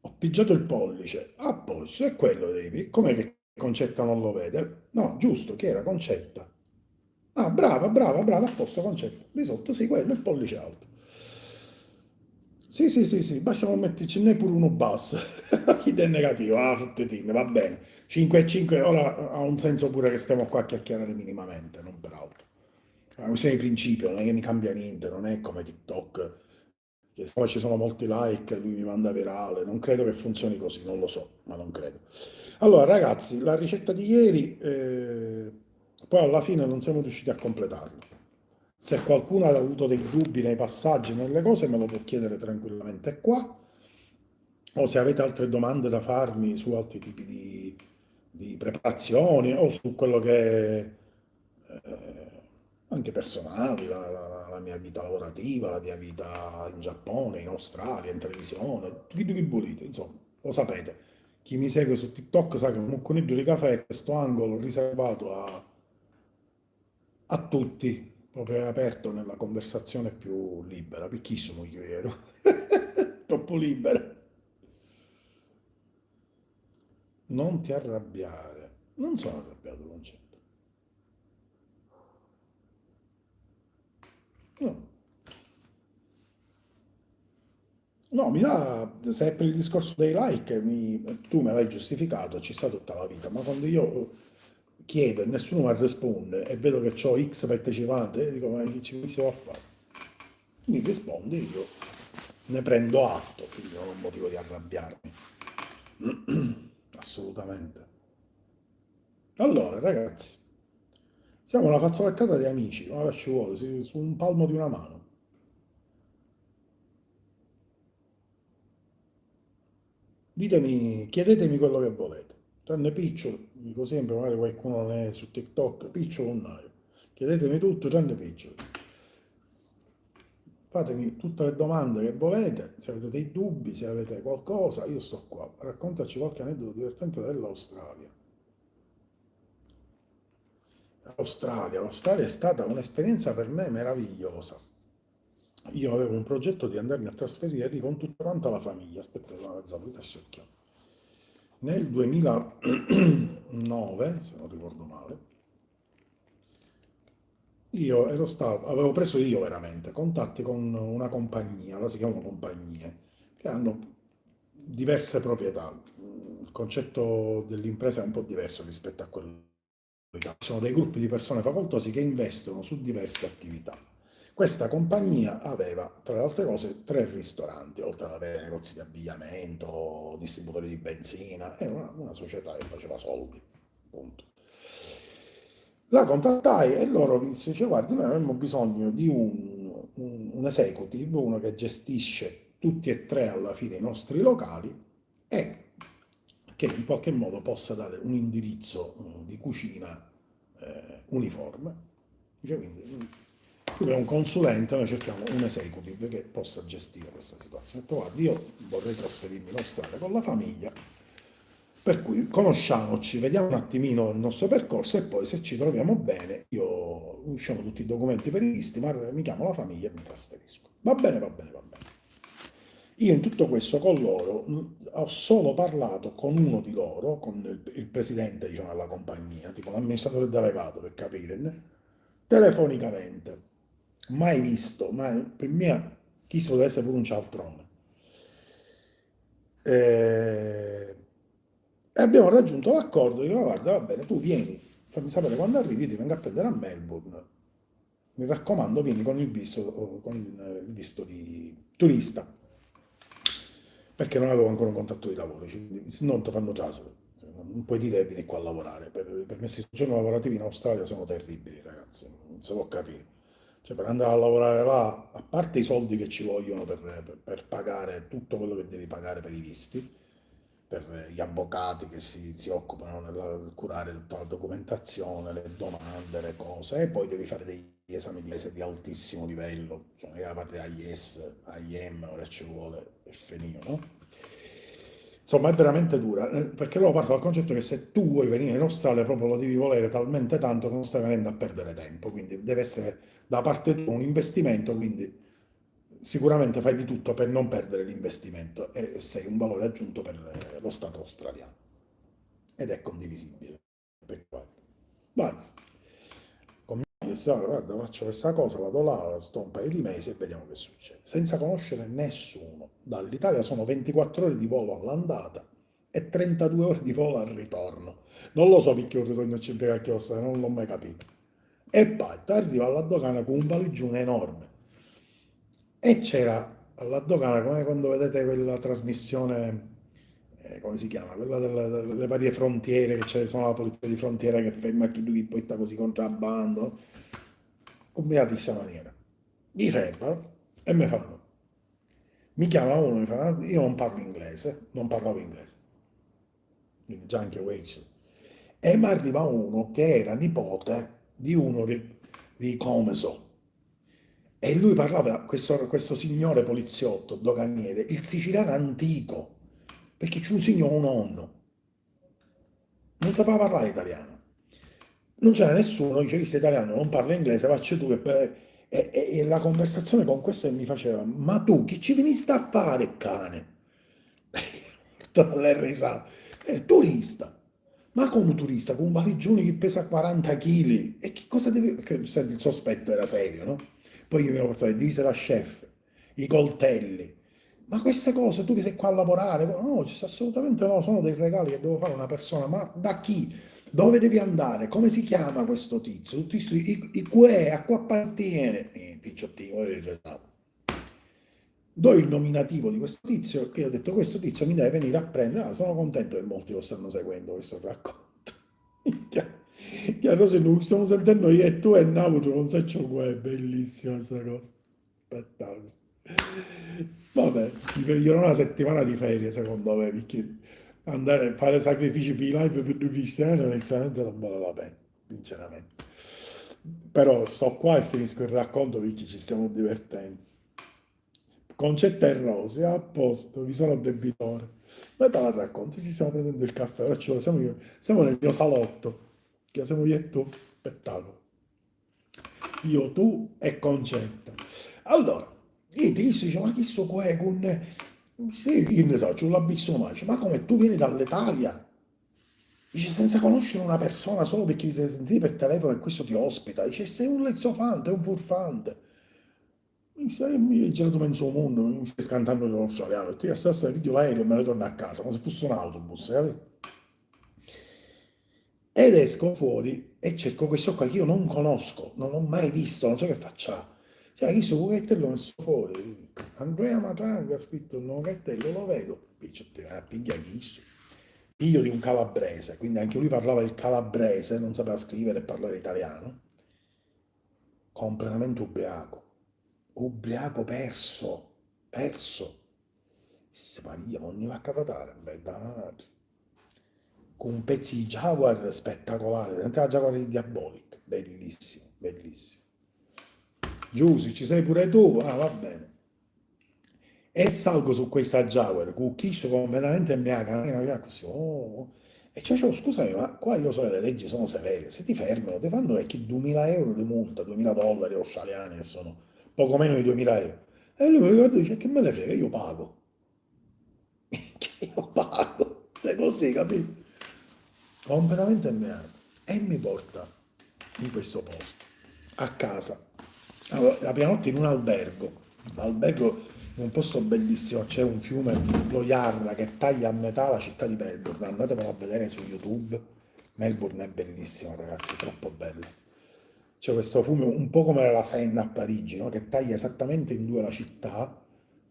Ho pigiato il pollice. A posto, è quello, David. Com'è che Concetta non lo vede? No, giusto, che era Concetta? Ah, brava, brava, brava, a posto, Concetta. Di sotto, sì, quello, il pollice alto. Sì, sì, sì, sì, basta non metterci né pure uno basso. Chi è negativo? Ah, fottetine, va bene. 5 e 5, ora ha un senso pure che stiamo qua a chiacchierare minimamente, non per altro. È una questione di principio, non è che mi cambia niente, non è come TikTok, che poi ci sono molti like, lui mi manda virale, non credo che funzioni così, non lo so, ma non credo. Allora, ragazzi, la ricetta di ieri, poi alla fine non siamo riusciti a completarla. Se qualcuno ha avuto dei dubbi nei passaggi, nelle cose, me lo può chiedere tranquillamente qua, o se avete altre domande da farmi su altri tipi di preparazioni o su quello che è anche personali, la mia vita lavorativa, la mia vita in Giappone, in Australia, in televisione, tutto che volete, insomma, lo sapete. Chi mi segue su TikTok sa che un coniglio di caffè è questo angolo riservato a tutti, proprio aperto nella conversazione più libera. Per chi sono io ero? Troppo libera. Non ti arrabbiare. Non sono arrabbiato, Concetto. No. No, mi dà, se è per il discorso dei like, tu me l'hai giustificato, ci sta tutta la vita, ma quando io chiedo e nessuno mi risponde e vedo che ho X partecipanti, dico, ma che ci si può fare? Mi rispondi, io ne prendo atto, quindi non ho motivo di arrabbiarmi. Assolutamente. Allora, ragazzi, siamo una fazzolettata di amici, ma ci vuole, su un palmo di una mano. Ditemi, chiedetemi quello che volete. Tranne Picciolo, dico sempre, magari qualcuno non è su TikTok, Picciolo non hai. Chiedetemi tutto, tranne Picciolo. Fatemi tutte le domande che volete, se avete dei dubbi, se avete qualcosa, io sto qua. Raccontaci qualche aneddoto divertente dell'Australia. L'Australia è stata un'esperienza per me meravigliosa. Io avevo un progetto di andarmi a trasferire lì con tutta quanta la famiglia. Aspetta una mezz'ora, cerchiamo. Nel 2009, se non ricordo male, avevo preso io veramente contatti con una compagnia, la si chiamano compagnie, che hanno diverse proprietà. Il concetto dell'impresa è un po' diverso rispetto a quello. Sono dei gruppi di persone facoltosi che investono su diverse attività. Questa compagnia aveva, tra le altre cose, tre ristoranti, oltre ad avere negozi di abbigliamento, distributori di benzina, era una società che faceva soldi, punto. La contattai e loro mi dice, guardi, noi avremmo bisogno di un executive, uno che gestisce tutti e tre alla fine i nostri locali e che in qualche modo possa dare un indirizzo di cucina uniforme. Dice, quindi, tu è un consulente, noi cerchiamo un executive che possa gestire questa situazione. Ho detto, guardi, io vorrei trasferirmi in Australia con la famiglia, per cui conosciamoci, vediamo un attimino il nostro percorso e poi se ci troviamo bene, io usciamo tutti i documenti previsti, ma mi chiamo la famiglia e mi trasferisco. Va bene, va bene, va bene. Io in tutto questo con loro ho solo parlato con uno di loro, con il presidente, diciamo, della compagnia, tipo l'amministratore delegato per capire, né? Telefonicamente. Mai visto, mai, per me chi se lo deve essere pure un cialtrone. Eh, E abbiamo raggiunto l'accordo, dico, guarda, va bene, tu vieni, fammi sapere quando arrivi, ti vengo a prendere a Melbourne. Mi raccomando, vieni con il visto di turista, perché non avevo ancora un contratto di lavoro, quindi se non ti fanno trasferire. non puoi dire vieni qua a lavorare. I permessi di soggiorno lavorativi in Australia sono terribili, ragazzi, non si può capire. Cioè, per andare a lavorare là, a parte i soldi che ci vogliono per pagare tutto quello che devi pagare per i visti, per gli avvocati che si occupano nel curare tutta la documentazione, le domande, le cose, e poi devi fare degli esami di inglese di altissimo livello, cioè non è che parli IES, IEM, ora ci vuole, e finito, no? Insomma, è veramente dura, perché loro partono dal concetto che se tu vuoi venire in Australia proprio lo devi volere talmente tanto che non stai venendo a perdere tempo, quindi deve essere da parte tua un investimento, quindi sicuramente fai di tutto per non perdere l'investimento e sei un valore aggiunto per lo Stato australiano ed è condivisibile. Per quello. Vai, con me disse, "Ah, guarda, faccio questa cosa, vado là, sto un paio di mesi e vediamo che succede. Senza conoscere nessuno. Dall'Italia sono 24 ore di volo all'andata e 32 ore di volo al ritorno. Non lo so perché un ritorno ci impiega che non l'ho mai capito. E poi tu arrivi alla dogana con un valigione enorme. E c'era alla dogana, come quando vedete quella trasmissione, come si chiama? Quella delle varie frontiere, che c'è, sono la polizia di frontiera che ferma chi lui porta così contrabbando, combinati in questa maniera. Mi fermano e mi fanno. Mi chiama uno, mi fa, io non parlo inglese, non parlavo inglese, quindi già anche Wales. E mi arriva uno che era nipote di uno di Comeso. E lui parlava, questo signore poliziotto, doganiere, il siciliano antico, perché c'è un signore, un nonno, non sapeva parlare italiano. Non c'era nessuno, dice, questo italiano non parla inglese, faccio tu che e la conversazione con questo mi faceva, ma tu chi ci veniste a fare, cane? Dalle risate. Turista. Ma come turista? Con un valigione che pesa 40 kg? E che cosa deve... Perché senti, il sospetto era serio, no? Poi io mi ero portato le divise da chef, i coltelli. Ma queste cose, tu che sei qua a lavorare? No, assolutamente no, sono dei regali che devo fare a una persona. Ma da chi? Dove devi andare? Come si chiama questo tizio? Tutti i que, a qua appartiene? Picciottino, ero irritato. Do il nominativo di questo tizio, che ho detto questo tizio mi deve venire a prendere. Ah, sono contento che molti lo stanno seguendo questo racconto. Chiaro, se noi stiamo sentendo io e tu e Nauro non sai qua, è bellissima questa cosa. Spettacolo. Vabbè, mi prenderò una settimana di ferie secondo me, perché andare a fare sacrifici per i live per due cristiani onestamente non vale la pena, sinceramente. Però sto qua e finisco il racconto perché ci stiamo divertendo. Concetta e Rose, a posto, vi sono debitore. Ma te la racconto, ci stiamo prendendo il caffè, ora siamo nel mio salotto, che siamo io e tu, spettacolo. Io, tu e Concetta. Allora, io ti dice, ma chi so qua con... Sì, io ne so, c'è un labisso mai, dice, ma come tu vieni dall'Italia? Dice, senza conoscere una persona solo perché vi siete sentiti per telefono e questo ti ospita. Dice, sei un lezzofante, un furfante. Mi hai girato mezzo mondo, mi stai scantando lo australiano, e tu a stessa video l'aereo e me ne torno a casa, come se fosse un autobus, capito? Ed esco fuori e cerco questo qua che io non conosco, non ho mai visto, non so che faccia. Cioè, questo cucchiaitello messo fuori, Andrea Matranga ha scritto il nome cucchiaitello, lo vedo, piccio, ti viene a piglia chi? Figlio di un calabrese, quindi anche lui parlava il calabrese, non sapeva scrivere e parlare italiano, completamente ubriaco, ubriaco perso, perso. Se Maria, non ne va a capitare, beh, da madre. Con un pezzo di Jaguar spettacolare, sente la Jaguar di Diabolic, bellissimo, bellissimo. Giussi, ci sei pure tu? Ah, va bene. E salgo su questa Jaguar, con chi completamente mia così, e cioè, scusami, ma qua io so che le leggi sono severe, se ti fermano, ti fanno vecchi 2000 euro di multa, 2000 dollari australiani, che sono poco meno di 2000 euro. E lui mi guarda e dice, che me ne frega, io pago. Che io pago. È così, capito? Completamente meato. E mi porta in questo posto, a casa. Allora, la prima notte in un albergo. L'albergo in un posto bellissimo, c'è un fiume, lo Yarra, che taglia a metà la città di Melbourne. Andatevelo a vedere su YouTube. Melbourne è bellissima, ragazzi, troppo bella. C'è questo fiume un po' come la Senna a Parigi, no? Che taglia esattamente in due la città,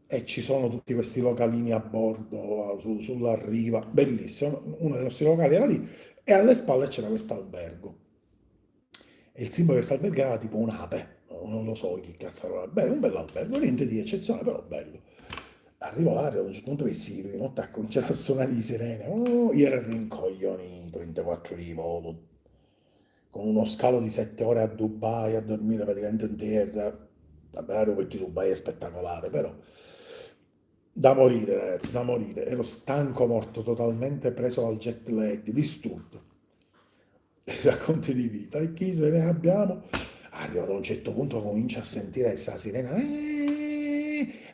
e ci sono tutti questi localini a bordo, sulla riva, bellissimo. Uno dei nostri locali era lì e alle spalle c'era questo albergo. E il simbolo di questo albergo era tipo un'ape, non lo so chi cazzo era. Beh, un bell'albergo, niente di eccezionale, però bello. Arrivo là, a un certo punto vesti di notte a cominciare a suonare di sirene. Oh, io ero rincoglionito, 24 ore di volo, con uno scalo di 7 ore a Dubai, a dormire praticamente in terra. Vabbè, l'aeroporto di Dubai è spettacolare, però da morire, ragazzi, da morire. Ero stanco, morto, totalmente preso dal jet lag, distrutto. Racconti di vita. E chi se ne abbiamo? Arrivato a un certo punto comincia a sentire questa sirena.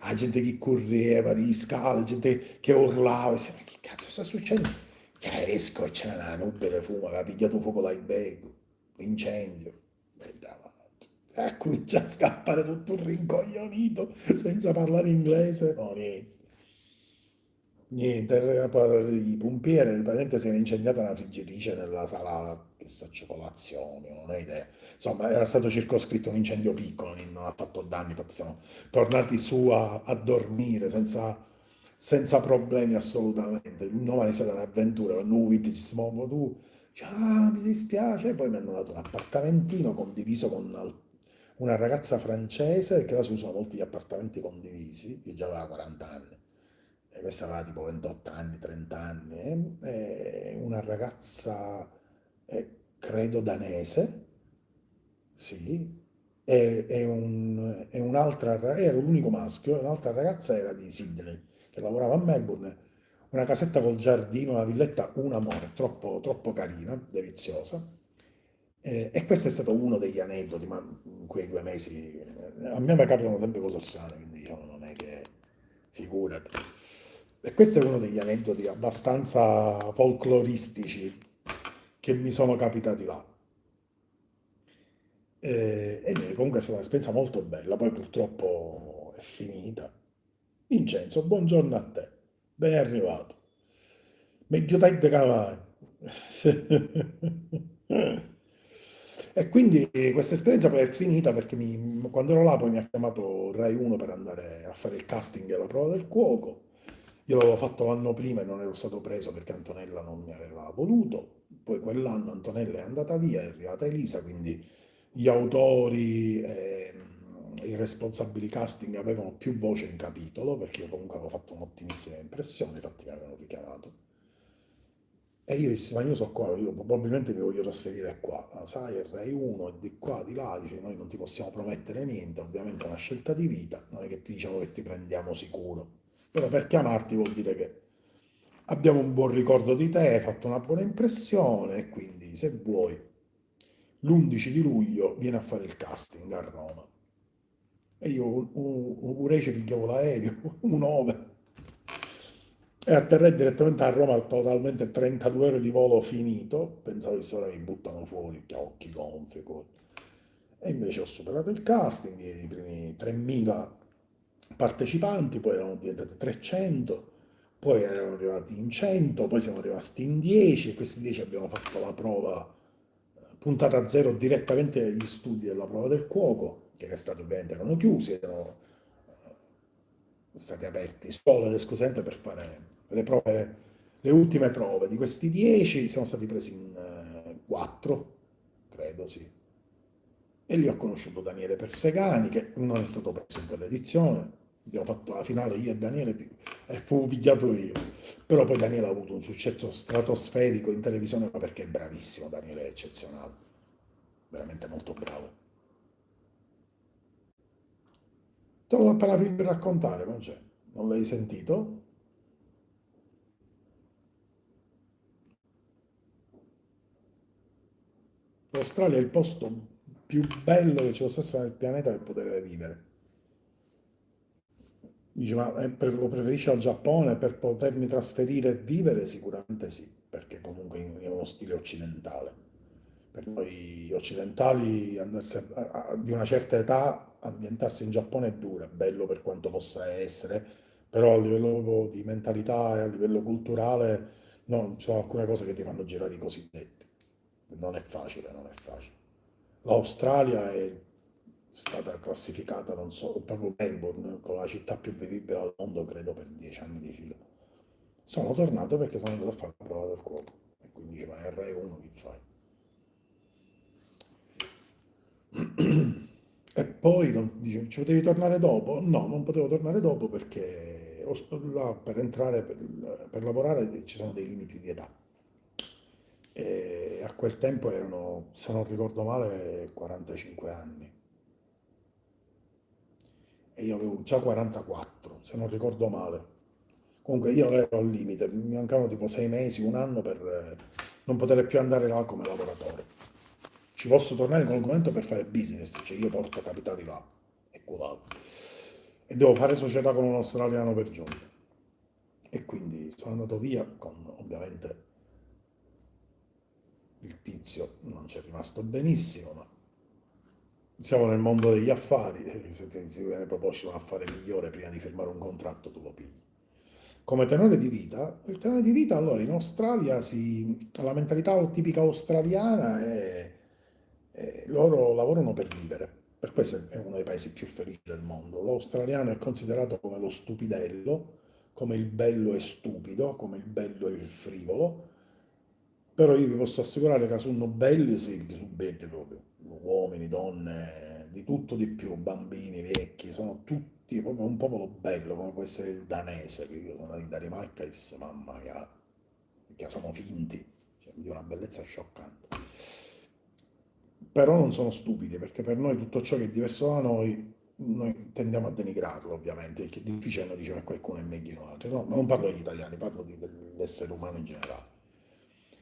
La gente che correva di scale, gente che urlava. E dice, ma che cazzo sta succedendo? Cioè, esco e c'era una nube di fumo che ha pigliato fuoco dall'albergo. Incendio. E davanti. E comincia a scappare tutto un rincoglionito senza parlare inglese. No, niente. Niente, i pompieri, praticamente si era incendiata una friggitrice nella sala, che sa, colazione, non ho idea. Insomma, era stato circoscritto un incendio piccolo, non ha fatto danni, infatti siamo tornati su a dormire senza problemi assolutamente. Domani è stata un'avventura, con Nuvit ci siamo tu, dice, ah, mi dispiace, poi mi hanno dato un appartamentino condiviso con una ragazza francese, perché là si usano molti gli appartamenti condivisi, io già avevo 40 anni e questa aveva tipo 28 anni, 30 anni, una ragazza, credo danese, sì, e un'altra, era l'unico maschio, e un'altra ragazza era di Sydney, che lavorava a Melbourne, una casetta col giardino, una villetta, un amore, troppo, troppo carina, deliziosa. E questo è stato uno degli aneddoti, ma in quei 2 mesi, a me mi capitano sempre cose strane, quindi diciamo non è che figurati. E questo è uno degli aneddoti abbastanza folcloristici che mi sono capitati là. Comunque è stata un'esperienza molto bella, poi purtroppo è finita. Vincenzo, buongiorno a te, ben arrivato. Meglio tardi che mai. E quindi questa esperienza poi è finita perché quando ero là poi mi ha chiamato Rai 1 per andare a fare il casting alla prova del cuoco. Io l'avevo fatto l'anno prima e non ero stato preso perché Antonella non mi aveva voluto. Poi quell'anno Antonella è andata via, è arrivata Elisa, quindi gli autori e i responsabili casting avevano più voce in capitolo perché io comunque avevo fatto un'ottimissima impressione, infatti mi avevano richiamato. E io dissi, ma io so qua, io probabilmente mi voglio trasferire qua. Ah, sai, il Rai 1 è di qua, di là, dice, noi non ti possiamo promettere niente, ovviamente è una scelta di vita, non è che ti diciamo che ti prendiamo sicuro. Però per chiamarti vuol dire che abbiamo un buon ricordo di te, hai fatto una buona impressione e quindi se vuoi l'11 di luglio vieni a fare il casting a Roma. E io pure ci pigliavo l'aereo, un 9. E atterrai direttamente a Roma, totalmente 32 ore di volo finito. Pensavo che ora mi buttano fuori, che occhi gonfi, cose. E invece ho superato il casting, i primi 3.000 partecipanti, poi erano diventati 300, poi erano arrivati in 100, poi siamo rimasti in 10 e questi 10 abbiamo fatto la prova puntata a zero direttamente agli studi della prova del cuoco, che stati ovviamente erano chiusi, erano stati aperti solo ed esclusivamente per fare le prove, le ultime prove. Di questi 10 siamo stati presi in 4, credo, sì. E lì ho conosciuto Daniele Persegani, che non è stato preso in quell'edizione. Abbiamo fatto la finale io e Daniele e fu pigliato io. Però poi Daniele ha avuto un successo stratosferico in televisione ma perché è bravissimo, Daniele è eccezionale, veramente molto bravo. Te l'ho appena finito di raccontare, non c'è. Non l'hai sentito? L'Australia è il posto più bello che ci possa essere nel pianeta per poter vivere. Dici, ma lo preferisci al Giappone per potermi trasferire e vivere? Sicuramente sì, perché comunque è uno stile occidentale. Per noi occidentali di una certa età ambientarsi in Giappone è dura, è bello per quanto possa essere, però a livello proprio di mentalità e a livello culturale no, ci sono alcune cose che ti fanno girare i cosiddetti. Non è facile, non è facile. L'Australia è stata classificata, non so, proprio Melbourne, con la città più vivibile al mondo, credo, per 10 anni di fila. Sono tornato perché sono andato a fare la prova del cuoco. E quindi diceva, R1 che fai? E poi dice, ci potevi tornare dopo? No, non potevo tornare dopo perché là per entrare, per lavorare ci sono dei limiti di età. E a quel tempo erano, se non ricordo male, 45 anni. E io avevo già 44, se non ricordo male. Comunque io ero al limite, mi mancavano tipo 6 mesi, un anno per non poter più andare là come lavoratore. Ci posso tornare in quel momento per fare business, cioè io porto capitali là e qua. E devo fare società con un australiano per giunta. E quindi sono andato via con ovviamente il tizio, non ci è rimasto benissimo, ma siamo nel mondo degli affari, se ti viene proposto un affare migliore prima di firmare un contratto tu lo pigli. Come tenore di vita, il tenore di vita allora in Australia la mentalità tipica australiana è loro lavorano per vivere, per questo è uno dei paesi più felici del mondo. L'australiano è considerato come lo stupidello, come il bello e stupido, come il bello e il frivolo, però io vi posso assicurare che sono belli, sì, che sono belli proprio, uomini, donne, di tutto di più, bambini, vecchi, sono tutti proprio un popolo bello, come può essere il danese, che io sono in Danimarca e disse, mamma mia, perché sono finti, cioè, di una bellezza scioccante. Però non sono stupidi, perché per noi tutto ciò che è diverso da noi tendiamo a denigrarlo, ovviamente, perché è difficile noi diciamo che qualcuno è meglio di un altro, no, ma non parlo degli italiani, parlo dell'essere umano in generale.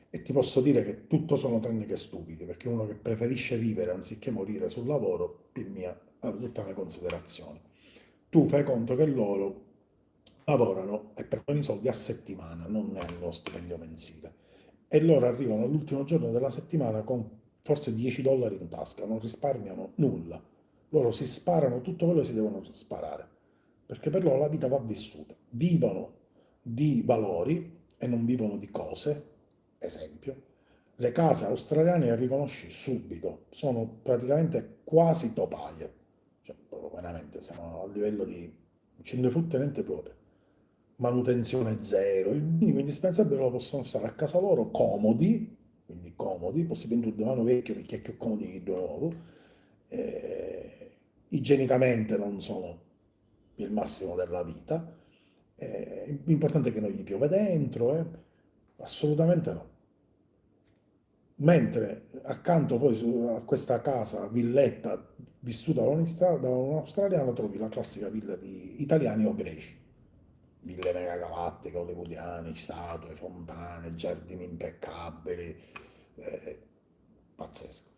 E ti posso dire che tutto sono tranne che stupidi, perché uno che preferisce vivere anziché morire sul lavoro, per mia, ha tutta una considerazione. Tu fai conto che loro lavorano e prendono i soldi a settimana, non nello stipendio mensile. E loro arrivano all'ultimo giorno della settimana con forse 10 dollari in tasca, non risparmiano nulla. Loro si sparano tutto quello che si devono sparare, perché per loro la vita va vissuta. Vivono di valori e non vivono di cose. Esempio, le case australiane le riconosci subito, sono praticamente quasi topaie, cioè proprio veramente siamo a livello di non ce ne fotte niente proprio. Manutenzione zero, il minimo indispensabile lo possono stare a casa loro comodi, quindi comodi, possibilmente un divano vecchio perché è più comodi che il nuovo, igienicamente non sono il massimo della vita, l'importante è che non gli piove dentro, assolutamente no. Mentre accanto poi a questa casa, villetta vissuta da un australiano, trovi la classica villa di italiani o greci. Ville megagalattiche, hollywoodiane, statue, fontane, giardini impeccabili, eh, pazzesco.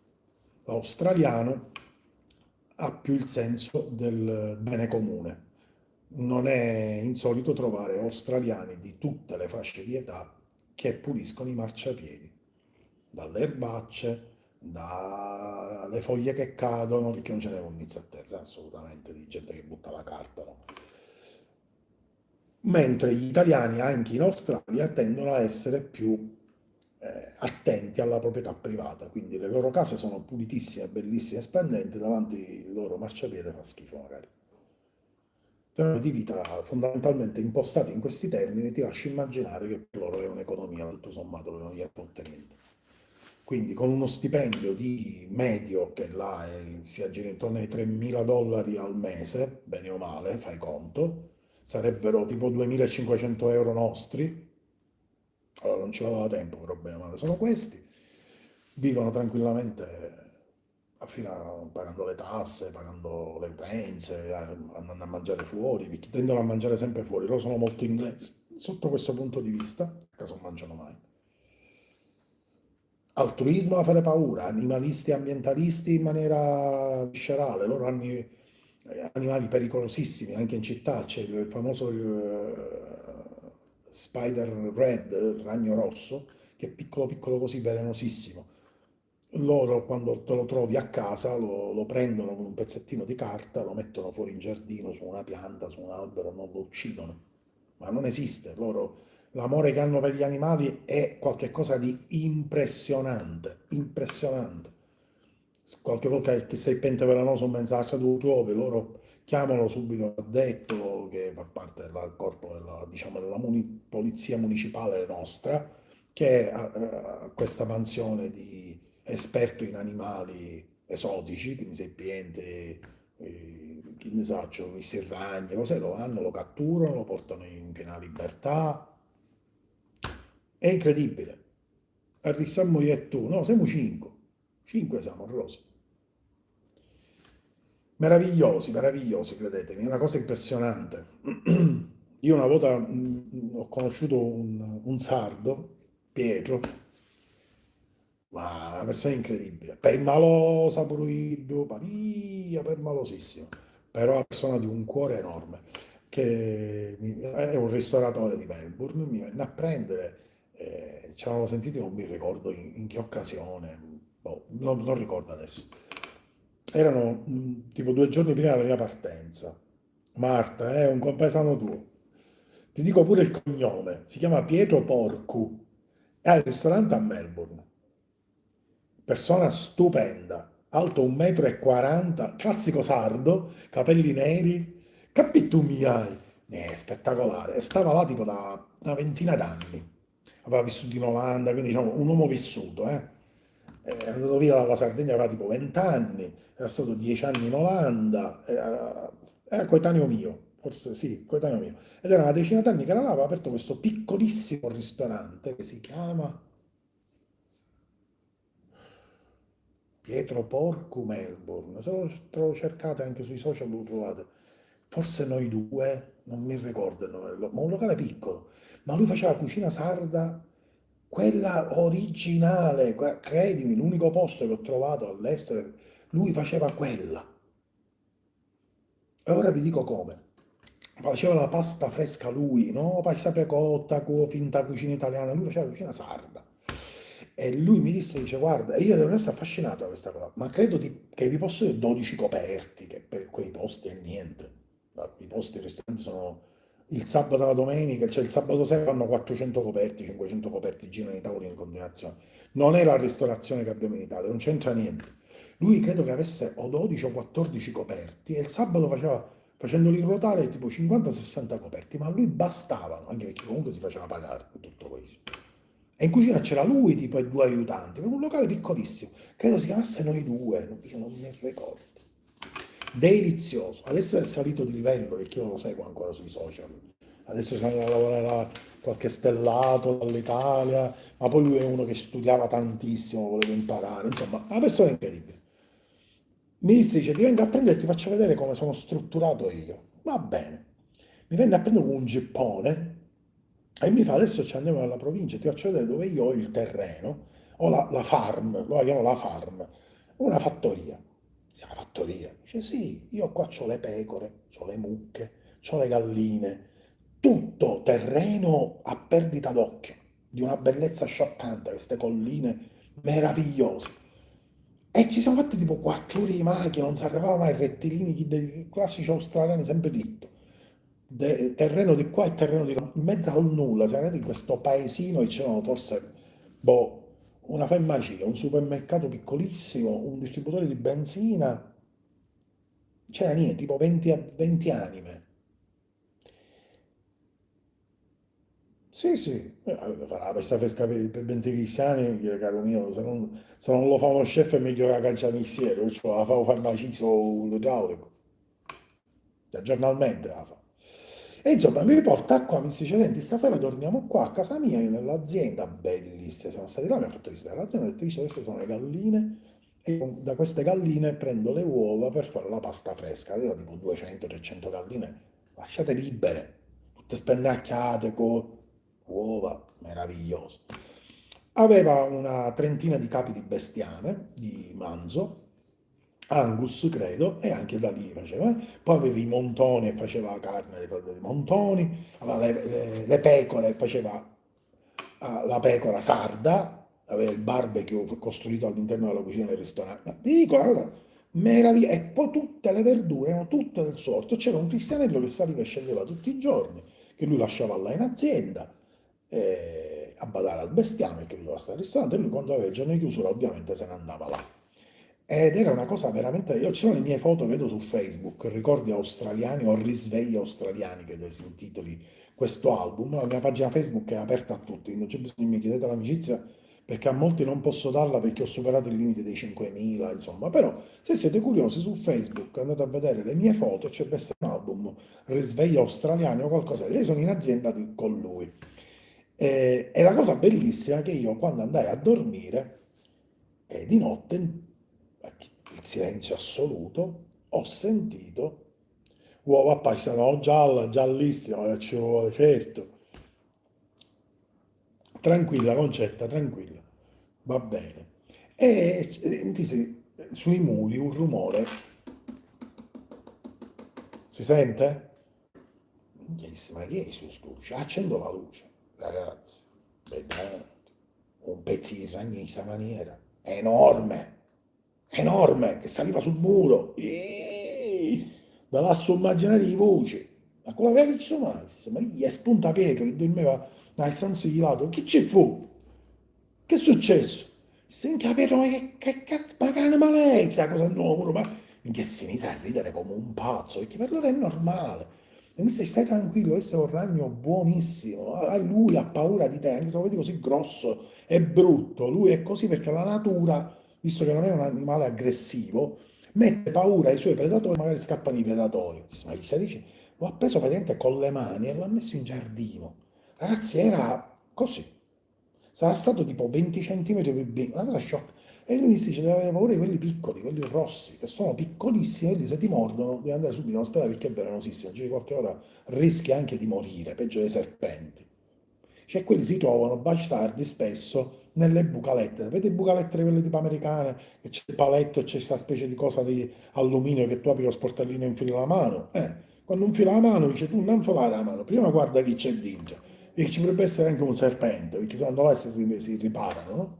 L'australiano ha più il senso del bene comune. Non è insolito trovare australiani di tutte le fasce di età che puliscono i marciapiedi, dalle erbacce, dalle foglie che cadono, perché non ce n'è un inizio a terra assolutamente di gente che butta la carta, no? Mentre gli italiani anche in Australia tendono a essere più attenti alla proprietà privata, quindi le loro case sono pulitissime, bellissime, splendenti, davanti il loro marciapiede fa schifo magari. Tenore di vita fondamentalmente impostati in questi termini ti lascio immaginare che per loro è un'economia tutto sommato che non gli apporta niente. Quindi con uno stipendio di medio che là si aggira intorno ai 3.000 dollari al mese, bene o male, fai conto, sarebbero tipo 2.500 euro nostri, allora non ce l'ho da tempo, però bene o male sono questi, vivono tranquillamente pagando le tasse, pagando le utenze, andando a mangiare fuori, perché tendono a mangiare sempre fuori, loro sono molto inglesi. Sotto questo punto di vista, a casa non mangiano mai. Altruismo a fare paura, animalisti e ambientalisti in maniera viscerale, loro hanno animali pericolosissimi anche in città, c'è il famoso Spider Red, il ragno rosso, che è piccolo piccolo così velenosissimo. Loro quando te lo trovi a casa lo prendono con un pezzettino di carta, lo mettono fuori in giardino su una pianta, su un albero, non lo uccidono. Ma non esiste, l'amore che hanno per gli animali è qualcosa di impressionante, impressionante. qualche volta che sei pente velenoso un messaggio tu trovi, loro chiamano subito l'addetto che fa parte del corpo della, diciamo, della polizia municipale nostra, che ha questa mansione di esperto in animali esotici, quindi se il cliente, che ne so, i serragni, cos'è, lo vanno, lo catturano, lo portano in piena libertà. È incredibile. Arrissiamo io e tu, no, siamo cinque. Cinque siamo, Rosa. Meravigliosi, meravigliosi, credetemi, è una cosa impressionante. Io una volta ho conosciuto un sardo, Pietro, ma una persona incredibile, permalosa pure lui, paria, permalosissimo, però una persona di un cuore enorme, che è un ristoratore di Melbourne, mi venne a prendere, ci avevamo sentiti, non mi ricordo in che occasione, boh, non ricordo adesso. Erano tipo 2 giorni prima della mia partenza. Marta, è un compaesano tuo. Ti dico pure il cognome, si chiama Pietro Porcu, è al ristorante a Melbourne. Persona stupenda, alto 1,40 m, classico sardo, capelli neri, capito miai? Spettacolare. E stava là tipo da una ventina d'anni. Aveva vissuto in Olanda, quindi diciamo un uomo vissuto, eh. È andato via dalla Sardegna, aveva tipo 20 anni, era stato 10 anni in Olanda, era coetaneo mio, forse sì, coetaneo mio. Ed era una decina d'anni che era là, aveva aperto questo piccolissimo ristorante che si chiama Pietro Porco Melbourne. Se lo cercate anche sui social lo trovate. Forse noi due, non mi ricordo il nome, ma un locale piccolo. Ma lui faceva cucina sarda, quella originale, credimi, l'unico posto che ho trovato all'estero, lui faceva quella. E ora vi dico come. Faceva la pasta fresca lui, no? Pasta precotta, finta cucina italiana, lui faceva cucina sarda. E lui mi disse, dice, guarda, e io ero resto affascinato da questa cosa, ma credo che vi posso dire 12 coperti, che per quei posti è niente. Ma i posti, i ristoranti sono il sabato e la domenica, cioè il sabato sera fanno 400 coperti, 500 coperti, girano i tavoli in continuazione. Non è la ristorazione che abbiamo in Italia, non c'entra niente. Lui credo che avesse o 12 o 14 coperti e il sabato faceva, facendoli ruotare, tipo 50-60 coperti, ma a lui bastavano, anche perché comunque si faceva pagare per tutto questo. E in cucina c'era lui, tipo, e due aiutanti, un locale piccolissimo, credo si chiamasse Noi Due, io non mi ricordo. Delizioso, adesso è salito di livello, perché io non lo seguo ancora sui social. Adesso siamo a lavorare qualche stellato dall'Italia, ma poi lui è uno che studiava tantissimo, voleva imparare, insomma, una persona incredibile. Mi disse, dice, ti vengo a prendere e ti faccio vedere come sono strutturato io. Va bene. Mi venne a prendere con un gippone e mi fa, adesso ci andiamo alla provincia, ti faccio vedere dove io ho il terreno, ho la farm, lo chiamo la farm, una fattoria. Dice, la fattoria? Dice, sì, io qua ho le pecore, ho le mucche, ho le galline, tutto terreno a perdita d'occhio, di una bellezza scioccante, queste colline meravigliose. E ci siamo fatti tipo 4 ore di macchina, non si arrivava mai, rettilini dei classici australiani, sempre dritto. Terreno di qua e terreno di là, in mezzo al nulla, siamo andati in questo paesino e c'erano forse, boh, una farmacia, un supermercato piccolissimo, un distributore di benzina, c'era niente, tipo 20 anime. Sì, sì, fa la pesta fresca per 20 cristiani, caro mio, se non lo fa uno chef è meglio che la cacciamissiere, cioè la fa un farmacista idraulico, cioè, giornalmente la fa. E insomma mi porta qua, mi dice, senti, stasera dormiamo qua a casa mia, nell'azienda, bellissima, siamo stati là, mi ha fatto visitare l'azienda, ho detto, "Visto, queste sono le galline, e da queste galline prendo le uova per fare la pasta fresca, avevo tipo 200-300 galline, lasciate libere, tutte spennacchiate con uova, meraviglioso. Aveva una trentina di capi di bestiame, di manzo, Angus credo, e anche da lì faceva. Poi aveva i montoni e faceva carne dei montoni, aveva le pecore e faceva la pecora sarda, aveva il barbecue costruito all'interno della cucina del ristorante. Ti dico una cosa, meraviglia. E poi tutte le verdure erano tutte del suo orto. C'era un cristianello che saliva e scendeva tutti i giorni, che lui lasciava là in azienda, a badare al bestiame, che doveva stare al ristorante, e lui quando aveva il giorno di chiusura ovviamente se ne andava là. Ed era una cosa veramente. Io ci sono le mie foto, vedo su Facebook, ricordi australiani o risvegli australiani, credo si intitoli questo album. La mia pagina Facebook è aperta a tutti, quindi non c'è bisogno che mi chiedete l'amicizia perché a molti non posso darla perché ho superato il limite dei 5.000, insomma. Però se siete curiosi su Facebook andate a vedere le mie foto, c'è questo album risvegli australiani o qualcosa. Io sono in azienda con lui. E la cosa bellissima è che io quando andai a dormire di notte, il silenzio assoluto, ho sentito uova appassionate, gialla, giallissima, ci vuole, certo. Tranquilla, Concetta, tranquilla, va bene. E senti sui muri un rumore, si sente? Minchia, ma che è su luce? Accendo la luce, ragazzi, bene, un pezzo di ragno in questa maniera, enorme, che saliva sul muro. Da lasso immaginare di voce. Ma quello aveva visto mai? Ma gli è spunta Pietro che dormiva nel stanza di lato. Che ci fu? Che è successo? Senti Pietro, ma che cazzo, ma che animale è? Questa cosa nuova, ma minchia si mise a ridere come un pazzo, perché per loro è normale. E mi stai tranquillo, questo è un ragno buonissimo. A lui ha paura di te, anche se lo vedi così grosso e brutto. Lui è così perché la natura, visto che non è un animale aggressivo, mette paura ai suoi predatori, magari scappano i predatori. Ma gli stai dicendo? Lo ha preso praticamente con le mani e l'ha messo in giardino. Ragazzi, era così. Sarà stato tipo 20 centimetri più piccolo, una cosa sciocca. E lui mi dice, deve avere paura di quelli piccoli, quelli rossi, che sono piccolissimi, quelli se ti mordono devi andare subito in ospedale perché è velenosissimo, giri qualche ora rischi anche di morire, peggio dei serpenti. Cioè quelli si trovano bastardi spesso nelle bucalette, vedete le bucalette quelle tipo americane, che c'è il paletto e c'è questa specie di cosa di alluminio che tu apri lo sportellino e infili la mano. Quando infila la mano dice tu non infilare la mano, prima guarda chi c'è dentro. E ci potrebbe essere anche un serpente, perché se andò là si riparano, no?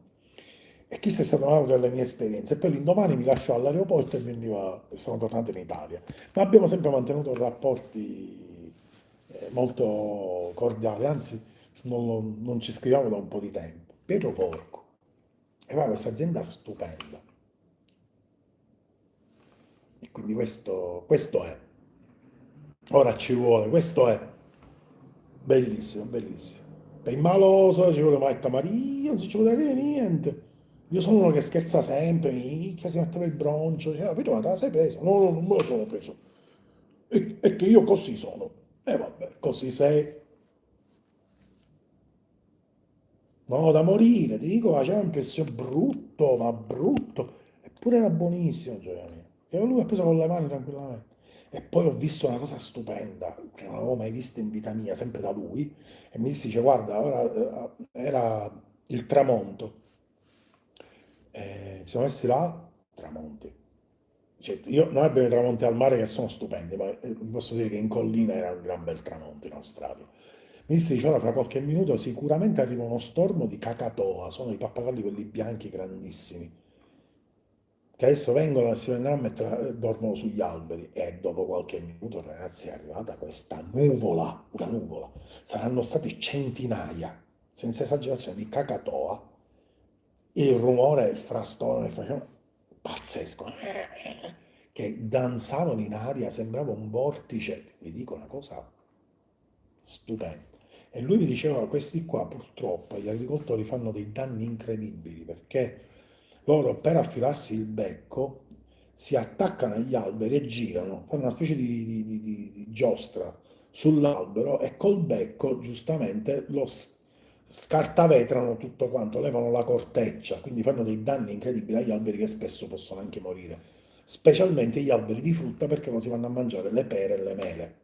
E questa è stata una delle mie esperienze. E poi l'indomani mi lasciò all'aeroporto e sono tornato in Italia. Ma abbiamo sempre mantenuto rapporti molto cordiali, anzi non ci scriviamo da un po' di tempo. Pietro Porco. E va questa azienda stupenda. E quindi questo è. Ora ci vuole, questo è. Bellissimo, bellissimo. Per il maloso ci vuole Marta Maria, non si ci vuole dire niente. Io sono uno che scherza sempre, minchia, si mette per il broncio. Cioè, capito, ma te la sei preso? No, no, non me lo sono preso. E che io così sono. E vabbè, così sei. No, da morire, ti dico, faceva impressione brutto, ma brutto. Eppure era buonissimo, gioia mia. E lui ha preso con le mani tranquillamente. E poi ho visto una cosa stupenda, che non avevo mai visto in vita mia, sempre da lui. E mi dice, guarda, ora era il tramonto. Ci siamo messi là, tramonti. Cioè, noi abbiamo i tramonti al mare che sono stupendi, ma vi posso dire che in collina era un gran bel tramonto in Australia. Mi dice, ora fra qualche minuto sicuramente arriva uno stormo di cacatoa, sono i pappagalli quelli bianchi grandissimi, che adesso vengono e si vengono a mettere, dormono sugli alberi e dopo qualche minuto, ragazzi, è arrivata questa nuvola, una nuvola. Saranno stati centinaia, senza esagerazione, di cacatoa. Il rumore, il frastone che facevano, pazzesco, che danzavano in aria, sembrava un vortice, vi dico una cosa stupenda. E lui mi diceva, questi qua purtroppo gli agricoltori fanno dei danni incredibili perché loro per affilarsi il becco si attaccano agli alberi e girano, fanno una specie di giostra sull'albero e col becco giustamente scartavetrano tutto quanto, levano la corteccia, quindi fanno dei danni incredibili agli alberi che spesso possono anche morire, specialmente gli alberi di frutta perché non si vanno a mangiare le pere e le mele.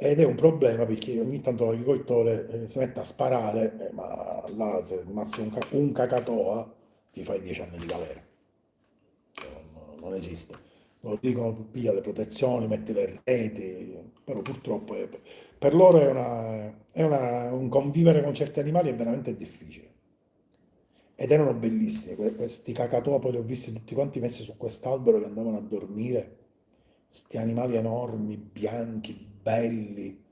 Ed è un problema perché ogni tanto l'agricoltore si mette a sparare, ma là se ammazzi un cacatoa ti fai 10 anni di galera. Cioè, non esiste. Lo dicono, piglia le protezioni, metti le reti, però purtroppo per loro un convivere con certi animali è veramente difficile. Ed erano bellissimi, questi cacatoa poi li ho visti tutti quanti messi su quest'albero che andavano a dormire, questi animali enormi, bianchi, belli,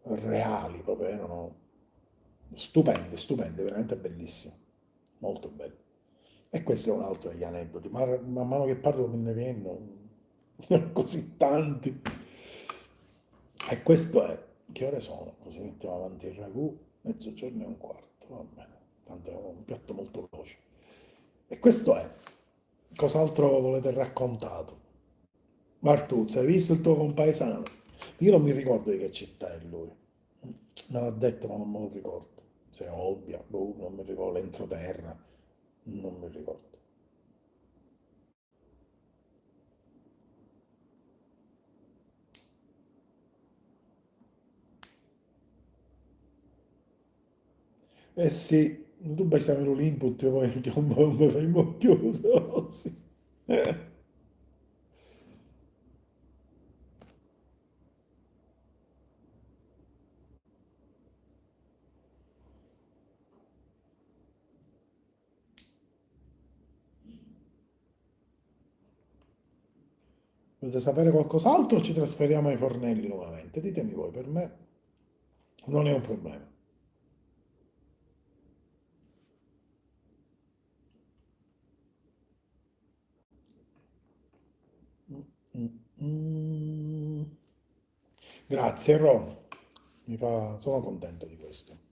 reali proprio, erano stupendi, stupendi, veramente bellissimi, molto belli. E questo è un altro degli aneddoti, ma man mano che parlo me ne vengono così tanti. E questo è, che ore sono? Così mettiamo avanti il ragù, mezzogiorno e un quarto, va bene, tanto è un piatto molto veloce. E questo è, cos'altro volete raccontato? Martuzza, hai visto il tuo compaesano? Io non mi ricordo di che città è lui, me l'ha detto ma non me lo ricordo, se è Olbia, boh, non mi ricordo, l'entroterra, non mi ricordo. Eh sì, tu bastiamo l'input e poi non mi faremo più, no? Sì. Volete sapere qualcos'altro o ci trasferiamo ai fornelli nuovamente? Ditemi voi, per me non è un problema. Mm, mm. Grazie, Ron. Sono contento di questo.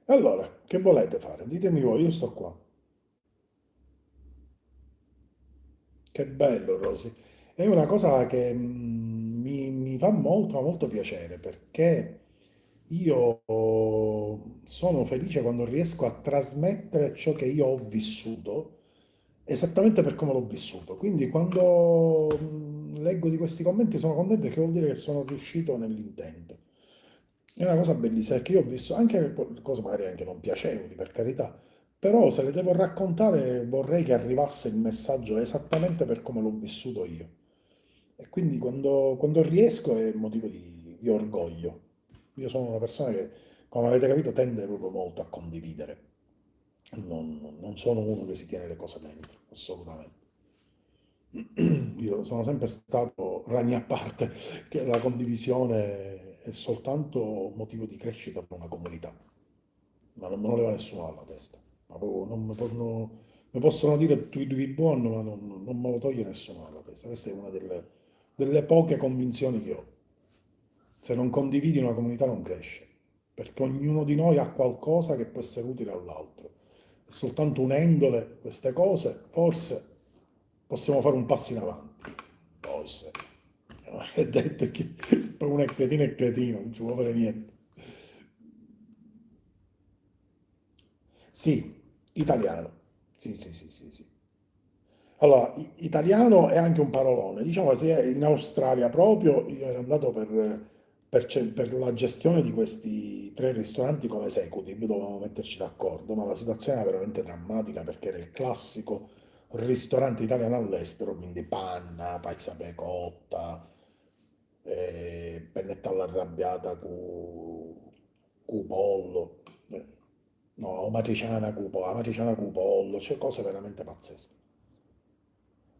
Allora, che volete fare? Ditemi voi, io sto qua. Che bello, Rosy. È una cosa che mi fa molto, molto piacere perché io sono felice quando riesco a trasmettere ciò che io ho vissuto esattamente per come l'ho vissuto. Quindi quando leggo di questi commenti sono contento che vuol dire che sono riuscito nell'intento. È una cosa bellissima perché io ho visto anche cose magari anche non piacevoli, per carità, però se le devo raccontare vorrei che arrivasse il messaggio esattamente per come l'ho vissuto io. E quindi quando riesco è motivo di orgoglio. Io sono una persona che, come avete capito, tende proprio molto a condividere. Non sono uno che si tiene le cose dentro, assolutamente. Io sono sempre stato ragni a parte che la condivisione è soltanto motivo di crescita per una comunità, ma non me lo leva nessuno dalla testa. Ma proprio non mi possono dire tu di buono, ma non me lo toglie nessuno dalla testa. Questa è una delle poche convinzioni che ho. Se non condividi una comunità non cresce, perché ognuno di noi ha qualcosa che può essere utile all'altro. E soltanto unendole queste cose, forse possiamo fare un passo in avanti. Forse. È detto che se poi uno è cretino, non ci può fare niente. Sì, italiano. Sì, sì, sì, sì, sì. Allora, italiano è anche un parolone. Diciamo che se in Australia proprio io ero andato per la gestione di questi tre ristoranti come executive, dovevamo metterci d'accordo, ma la situazione era veramente drammatica perché era il classico ristorante italiano all'estero, quindi panna, pizza cotta, pennetta all'arrabbiata cu pollo, no, amatriciana cu pollo, cioè cose veramente pazzesche.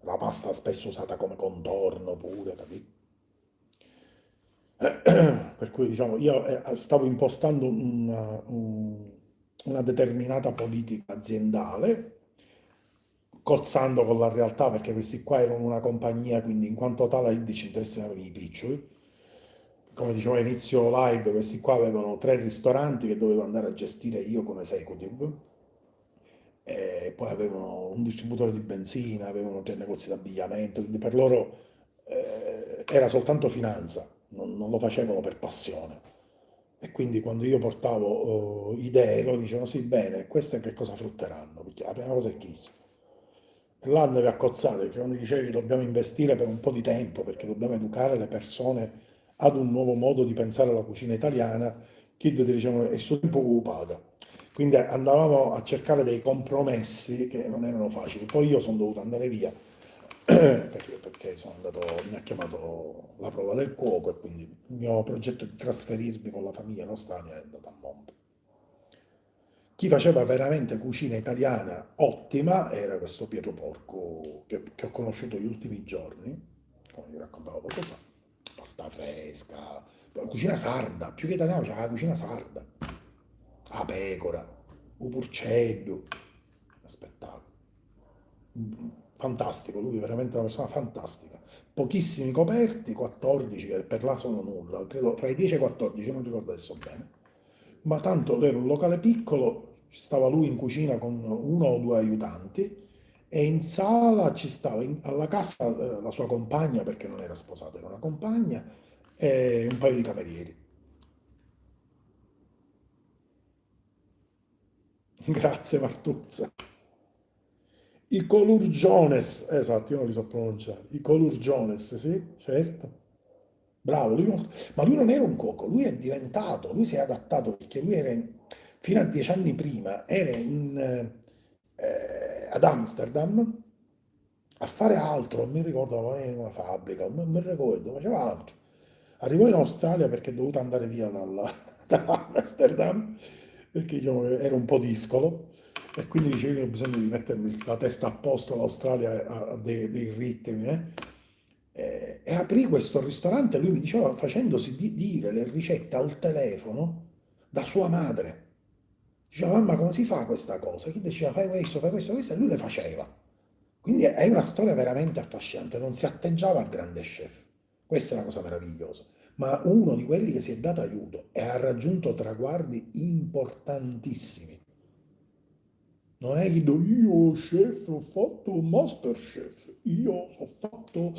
La pasta spesso usata come contorno pure, capito? Per cui diciamo, io stavo impostando una determinata politica aziendale, cozzando con la realtà perché questi qua erano una compagnia, quindi in quanto tale ci interessavano i piccioli. Come dicevo all'inizio live, questi qua avevano tre ristoranti che dovevo andare a gestire io come executive e poi avevano un distributore di benzina, avevano tre negozi di abbigliamento, quindi per loro era soltanto finanza, non lo facevano per passione. E quindi quando io portavo idee, loro dicevano sì, bene, queste che cosa frutteranno? Perché la prima cosa è chi? E là andavi a cozzare, perché quando dicevi dobbiamo investire per un po' di tempo, perché dobbiamo educare le persone ad un nuovo modo di pensare alla cucina italiana, Kid ti dicevano il suo tempo lo paga. Quindi andavamo a cercare dei compromessi che non erano facili. Poi io sono dovuto andare via perché mi ha chiamato la prova del cuoco e quindi il mio progetto di trasferirmi con la famiglia in Australia è andato a monte. Chi faceva veramente cucina italiana ottima era questo Pietro Porco che ho conosciuto gli ultimi giorni, come vi raccontavo poco fa. Pasta fresca, cucina sarda, più che italiana c'era la cucina sarda, la pecora, il purcello, spettacolo. Fantastico, lui è veramente una persona fantastica. Pochissimi coperti, 14, che per là sono nulla, credo fra i 10 e i 14, non ricordo adesso bene. Ma tanto era un locale piccolo, ci stava lui in cucina con uno o due aiutanti e in sala ci stava alla cassa la sua compagna, perché non era sposata, era una compagna, e un paio di camerieri. Grazie Martuzza. I Colurgiones, esatto, io non li so pronunciare. I Colurgiones, sì, certo. Bravo, ma lui non era un cuoco, lui è diventato, lui si è adattato perché lui era, fino a 10 anni prima, era ad Amsterdam a fare altro, non mi ricordo, ma in una fabbrica, non mi ricordo, faceva altro. Arrivò in Australia perché è dovuto andare via da Amsterdam, perché diciamo, che era un po' discolo, e quindi dicevi ho bisogno di mettermi la testa a posto, l'Australia ha dei ritmi, e aprì questo ristorante, lui mi diceva, facendosi dire le ricette al telefono da sua madre. Diceva, mamma, come si fa questa cosa? Chi diceva, fai questo, e lui le faceva. Quindi è una storia veramente affascinante, non si atteggiava a grande chef. Questa è una cosa meravigliosa. Ma uno di quelli che si è dato aiuto e ha raggiunto traguardi importantissimi. Non è che io, chef, ho fatto Masterchef, io ho fatto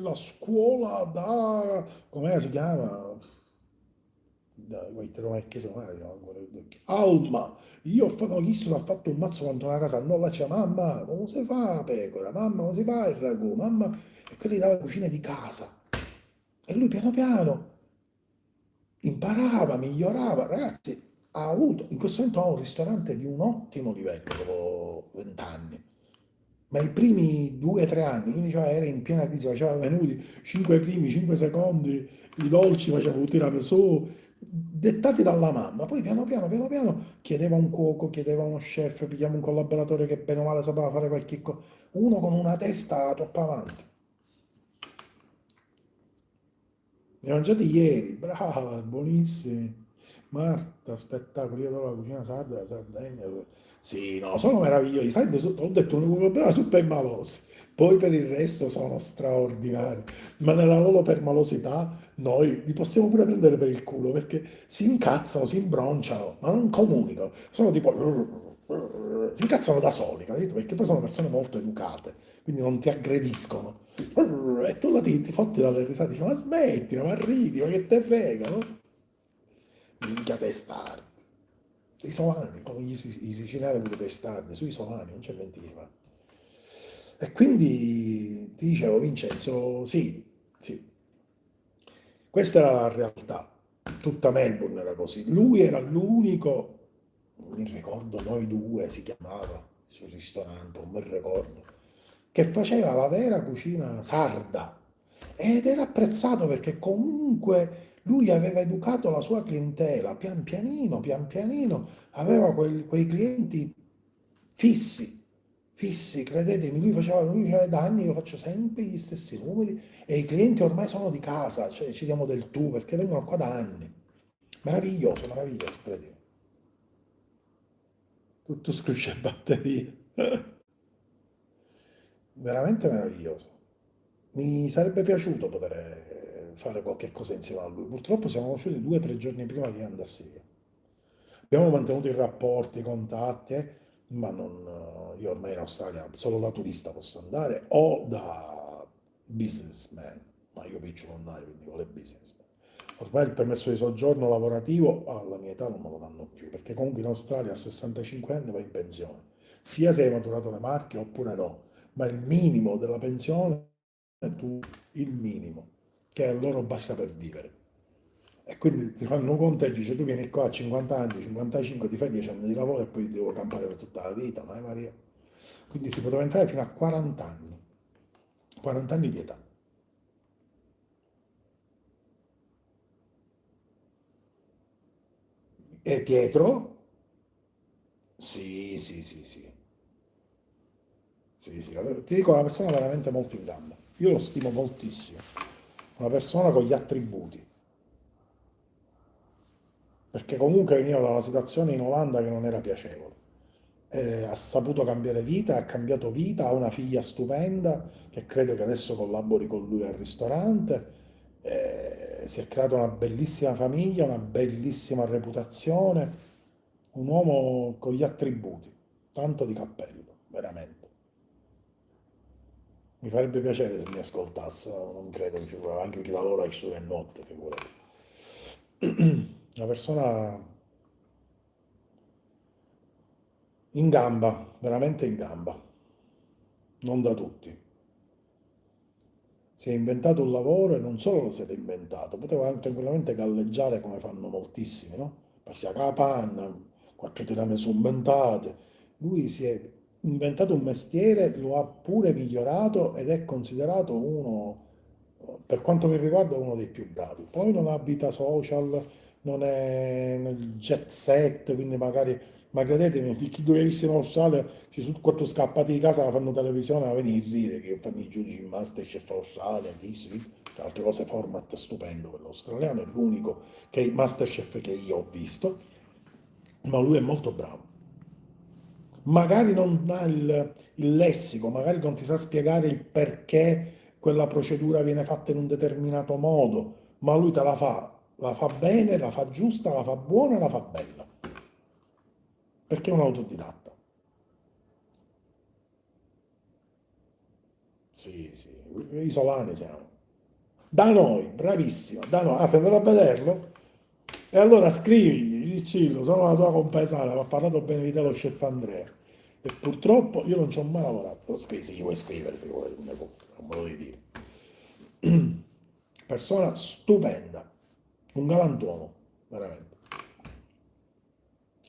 la scuola da, come si chiama? Quei che sono, Alma, io ho fatto, chissà, ho fatto un mazzo quanto una casa, no, là c'è mamma, come si fa la pecora, mamma, come si fa il ragù, mamma, e quelli dava cucina di casa. E lui piano piano imparava, migliorava, ragazzi, ha avuto, in questo momento ha un ristorante di un ottimo livello dopo 20 anni. Ma i primi 2 o 3 anni, lui diceva, era in piena crisi, faceva venuti 5 primi, 5 secondi, i dolci faceva un tiramisù, dettati dalla mamma. Poi piano piano chiedeva un cuoco, chiedeva uno chef, pigliamo un collaboratore che bene o male sapeva fare qualche cosa, uno con una testa troppo avanti. Ne ho mangiati ieri, brava, buonissimi. Marta, spettacolo, io adoro la cucina sarda, la Sardegna. Sì, no, sono meravigliosi. Sai, ho detto, l'unico problema sono permalosi. Poi per il resto sono straordinari. Ma nella loro permalosità noi li possiamo pure prendere per il culo perché si incazzano, si imbronciano, ma non comunicano. Sono tipo... Si incazzano da soli, capito? Perché poi sono persone molto educate, quindi non ti aggrediscono. E tu la ti fotti dalle risate, dici, ma smettila, ma ridi, ma che te frega, no? Minchia testardi. I solani, come i siciliani pure testardi, sui solani, non c'è niente di fare. E quindi ti dicevo, Vincenzo, sì, sì, questa era la realtà. Tutta Melbourne era così. Lui era l'unico, non mi ricordo, noi due si chiamava, sul ristorante, non mi ricordo, che faceva la vera cucina sarda. Ed era apprezzato perché comunque lui aveva educato la sua clientela, pian pianino, aveva quei clienti fissi, fissi, credetemi, lui faceva da anni, io faccio sempre gli stessi numeri e i clienti ormai sono di casa, cioè ci diamo del tu perché vengono qua da anni. Meraviglioso, meraviglioso, credetemi. Tutto scruscia e batterie. Veramente meraviglioso. Mi sarebbe piaciuto poter fare qualche cosa insieme a lui. Purtroppo siamo conosciuti 2 o 3 giorni prima che andassi via. Abbiamo mantenuto i rapporti, i contatti, ma non, io ormai in Australia solo da turista posso andare o da businessman, ma io piccio non hai, quindi vuole businessman. Ormai il permesso di soggiorno lavorativo alla mia età non me lo danno più, perché comunque in Australia a 65 anni vai in pensione, sia se hai maturato le marche oppure no, ma il minimo della pensione è tu, il minimo, che a loro basta per vivere. E quindi ti fanno un conteggio, dice tu vieni qua a 50 anni, 55, ti fai 10 anni di lavoro e poi ti devo campare per tutta la vita, mai Maria. Quindi si poteva entrare fino a 40 anni di età. E Pietro, Sì, sì, sì, sì. Sì, sì. Ti dico, è una persona veramente molto in gamba. Io lo stimo moltissimo. Una persona con gli attributi. Perché comunque veniva da una situazione in Olanda che non era piacevole. Ha saputo cambiare vita, ha cambiato vita, ha una figlia stupenda che credo che adesso collabori con lui al ristorante. Si è creata una bellissima famiglia, una bellissima reputazione, un uomo con gli attributi, tanto di cappello, veramente. Mi farebbe piacere se mi ascoltassero, non credo, anche perché lavora il sole e notte, figurati. Una persona in gamba, veramente in gamba, non da tutti. Si è inventato un lavoro e non solo lo si è inventato, poteva anche tranquillamente galleggiare come fanno moltissimi, no? Passi a la panna, quattro tiramisù inventate. Lui si è inventato un mestiere, lo ha pure migliorato ed è considerato uno, per quanto mi riguarda, uno dei più bravi. Poi non ha vita social, non è nel jet set, quindi magari, ma credetemi, chi dovessi in Australia, ci sono quattro scappati di casa, fanno televisione, ma venire a dire che fanno i giudici in Masterchef Australia, tra altre cose format stupendo quello australiano, è l'unico che è Masterchef che io ho visto, ma lui è molto bravo. Magari non ha il lessico, magari non ti sa spiegare il perché quella procedura viene fatta in un determinato modo, ma lui te la fa bene, la fa giusta, la fa buona, la fa bella, perché è un autodidatta. Sì, sì, isolani siamo. Da noi, bravissimo, da noi. Ah, sei andato a vederlo? E allora scrivigli, dicillo, sono la tua compaesana, mi ha parlato bene di te lo chef Andrea. E purtroppo io non ci ho mai lavorato. Lo scrivi, sì, vuoi scrivere, figurati, non me lo devi dire. Persona stupenda, un galantuomo, veramente.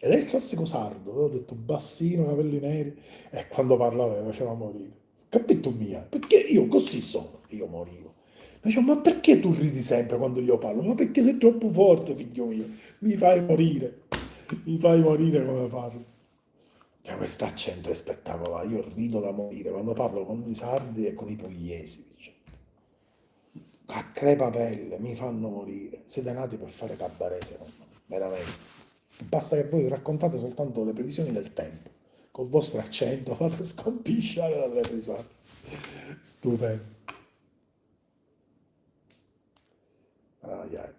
Ed è il classico sardo, ho detto bassino, capelli neri, e quando parlava mi faceva morire. Capito mia? Perché io così sono, io morivo. Dicevo, ma perché tu ridi sempre quando io parlo? Ma perché sei troppo forte, figlio mio? Mi fai morire come parlo. Cioè, questo accento è spettacolare, io rido da morire quando parlo con i sardi e con i pugliesi. Dice. A crepapelle, mi fanno morire. Siete nati per fare cabaret, secondo me, veramente. Basta che voi raccontate soltanto le previsioni del tempo. Col vostro accento fate scompisciare dalle risate. Stupendo. Ai, ai.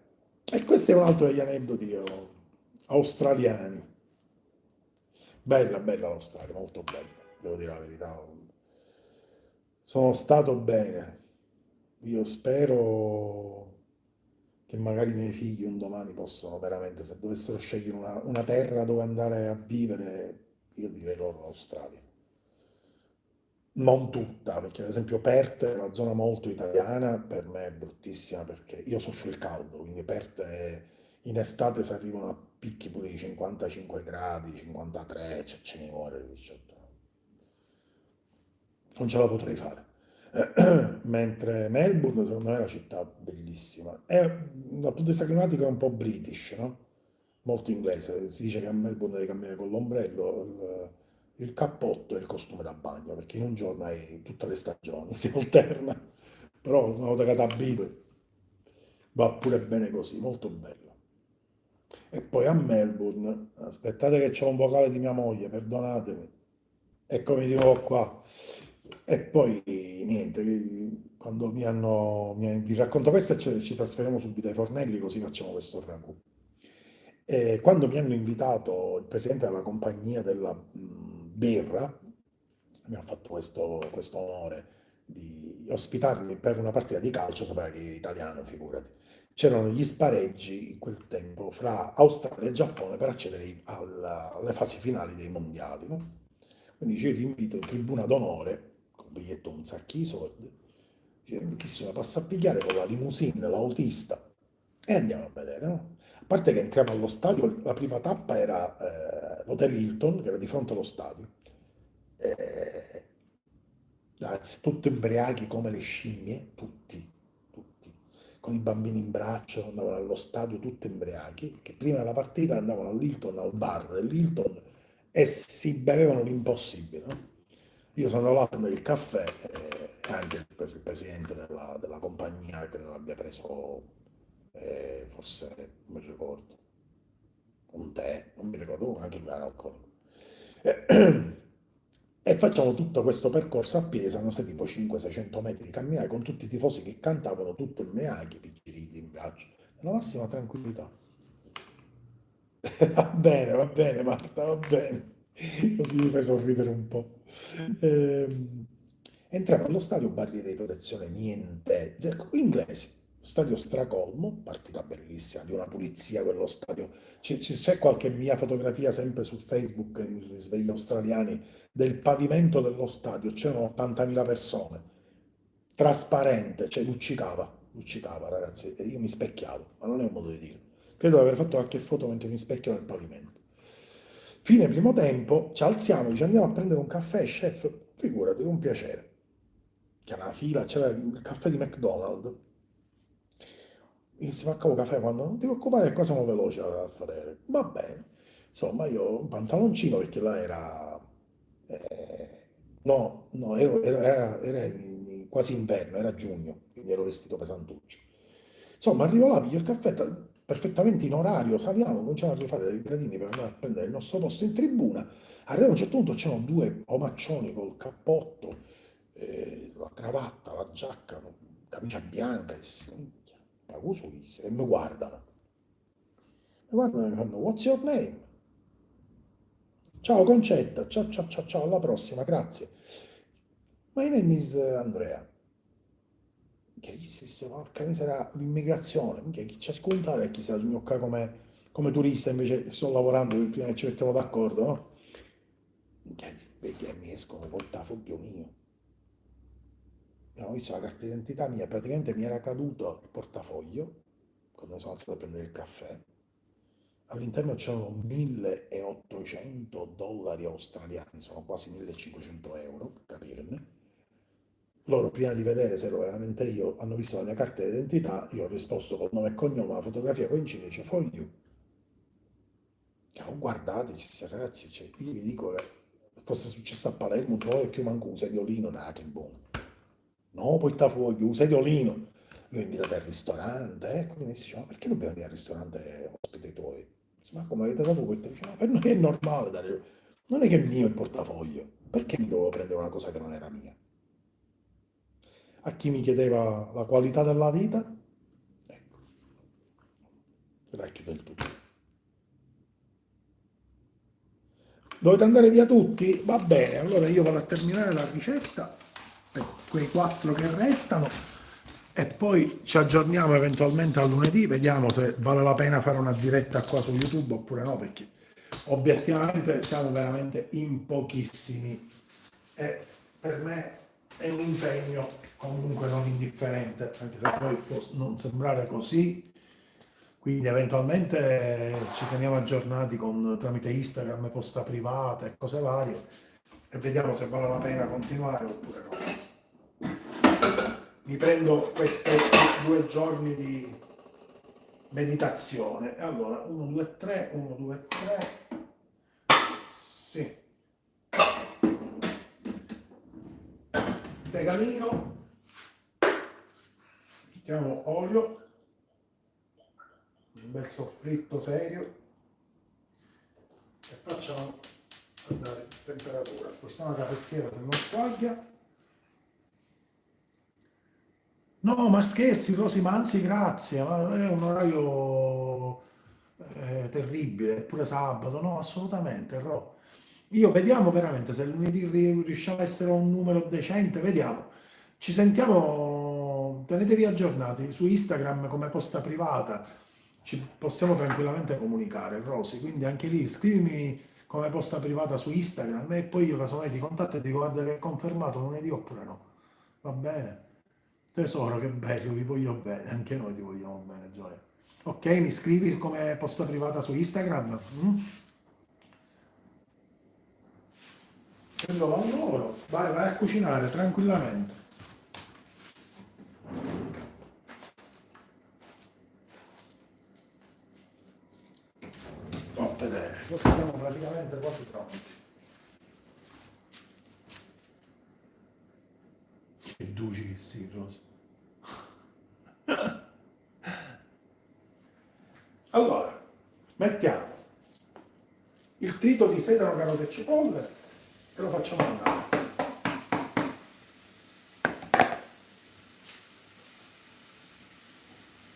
E questo è un altro degli aneddoti australiani. Bella, bella l'Australia, molto bella, devo dire la verità. Sono stato bene. Io spero che magari i miei figli un domani possano veramente, se dovessero scegliere una terra dove andare a vivere, io direi loro l'Australia. Non tutta, perché ad esempio Perth è una zona molto italiana, per me è bruttissima perché io soffro il caldo, quindi in estate si arrivano a picchi pure di 55 gradi, 53, cioè ce ne muore di 18. Non ce la potrei fare. Mentre Melbourne, secondo me, è una città bellissima. Dal punto di vista climatico è un po' British, no? Molto inglese. Si dice che a Melbourne devi camminare con l'ombrello, il cappotto e il costume da bagno, perché in un giorno hai tutte le stagioni, si alterna. Però una volta che ti abitui, va pure bene così, molto bello. E poi a Melbourne, aspettate che c'ho un vocale di mia moglie, perdonatemi. Eccomi di nuovo qua. E poi niente, quando vi racconto questo e ci trasferiamo subito ai fornelli così facciamo questo ragù. E quando mi hanno invitato il presidente della compagnia della birra, mi ha fatto questo onore di ospitarmi per una partita di calcio, sapeva che è italiano, figurati. C'erano gli spareggi in quel tempo fra Australia e Giappone per accedere alle fasi finali dei mondiali, no? Quindi dice, io ti invito in tribuna d'onore, con un biglietto un sacco di soldi, chi se la passa a pigliare con la limousine, l'autista, e andiamo a vedere, no? A parte che entriamo allo stadio, la prima tappa era l'Hotel Hilton, che era di fronte allo stadio. Eh, Ragazzi, tutti ubriachi come le scimmie, tutti, tutti, con i bambini in braccio, andavano allo stadio tutti ubriachi, che prima della partita andavano all'Hilton, al bar dell'Hilton, e si bevevano l'impossibile, no? Io sono là a prendere il caffè e anche il presidente della compagnia credo abbia preso, forse, non mi ricordo, un tè, non mi ricordo, anche lui era alcolico. E, e facciamo tutto questo percorso a piedi, saranno stati tipo 500-600 metri di camminare con tutti i tifosi che cantavano, tutti ubriachi, picciriti in braccio, nella massima tranquillità. Va bene Marta, va bene. Così mi fai sorridere un po'. Ehm, Entriamo allo stadio, barriere di protezione, niente, inglesi. Stadio stracolmo, partita bellissima, di una pulizia quello stadio. C'è qualche mia fotografia sempre su Facebook, i risvegli australiani, del pavimento dello stadio, c'erano 80.000 persone, trasparente, cioè luccicava ragazzi, e io mi specchiavo, ma non è un modo di dire. Credo di aver fatto qualche foto mentre mi specchio nel pavimento. Fine primo tempo, ci alziamo, dice andiamo a prendere un caffè, chef, figurati, un piacere. C'era una fila, c'era il caffè di McDonald's. E si fa cavo caffè quando non ti preoccupare, qua siamo veloci a fare. Va bene. Insomma, io un pantaloncino perché là era... no, no, quasi inverno, era giugno, quindi ero vestito pesantuccio. Insomma, arrivo là, piglio il caffè perfettamente in orario, saliamo, cominciamo a rifare dei gradini per andare a prendere il nostro posto in tribuna. Arriva a un certo punto c'erano due omaccioni col cappotto, la cravatta, la giacca, camicia bianca, e minchia, ma cosa vuoi? E mi guardano e mi fanno, what's your name? Ciao Concetta, ciao ciao ciao ciao, alla prossima, grazie. My name is Andrea. Che si porca miseria, l'immigrazione, minchia, chi ci ascolta e chi se la gnocca come turista, invece sto lavorando prima che ci mettiamo d'accordo, no? Minchia, perché mi escono il portafoglio mio. Io ho visto la carta d'identità mia, praticamente mi era caduto il portafoglio quando sono alzato a prendere il caffè. All'interno c'erano 1800 dollari australiani, sono quasi 1500 euro, per capirne. Loro, prima di vedere se ero veramente io, hanno visto la mia carta d'identità, io ho risposto col nome e cognome, la fotografia coincide, dice for you. Ho guardato, dice, ragazzi, cioè, io vi dico che fosse successo a Palermo, non trovo più manco un sediolino, che buono. No, poi sta fuori, un sediolino. Lui invita al ristorante, quindi mi dice, ma perché dobbiamo andare al ristorante ospiti tuoi? Dice, ma come avete dato voi? Dice, ma per noi è normale dare... Non è che è mio il portafoglio, perché mi dovevo prendere una cosa che non era mia? A chi mi chiedeva la qualità della vita, ecco, racchiude il tutto. Dovete andare via tutti? Va bene, allora io vado a terminare la ricetta per quei quattro che restano e poi ci aggiorniamo eventualmente a lunedì, vediamo se vale la pena fare una diretta qua su YouTube oppure no, perché obiettivamente siamo veramente in pochissimi e per me è un impegno comunque non indifferente, anche se poi può non sembrare così, quindi eventualmente ci teniamo aggiornati tramite Instagram, posta privata e cose varie e vediamo se vale la pena continuare oppure no. Mi prendo questi 2 giorni di meditazione. Allora, 1, 2, 3, 1, 2, 3. Sì. Tegamino. Mettiamo olio. Un bel soffritto serio. E facciamo andare temperatura. Spostiamo la caffettiera se non squaglia. No, ma scherzi, Rosy, ma anzi grazie, ma è un orario terribile, eppure sabato, no, assolutamente, Ro. Io vediamo veramente se lunedì riusciamo a essere un numero decente, vediamo. Ci sentiamo, tenetevi aggiornati su Instagram come posta privata, ci possiamo tranquillamente comunicare, Rosy, quindi anche lì scrivimi come posta privata su Instagram e poi io casomai ti contatto e ti dico guarda che è confermato lunedì oppure no. Va bene? Tesoro, che bello, vi voglio bene, anche noi ti vogliamo bene, Gioia. Ok, mi scrivi come posta privata su Instagram? Mm? Prendo la un numero, vai a cucinare tranquillamente. Oh, vedere, così siamo praticamente quasi pronti. Che duci che si Rosa. Allora, mettiamo il trito di sedano, carote e cipolle e lo facciamo andare.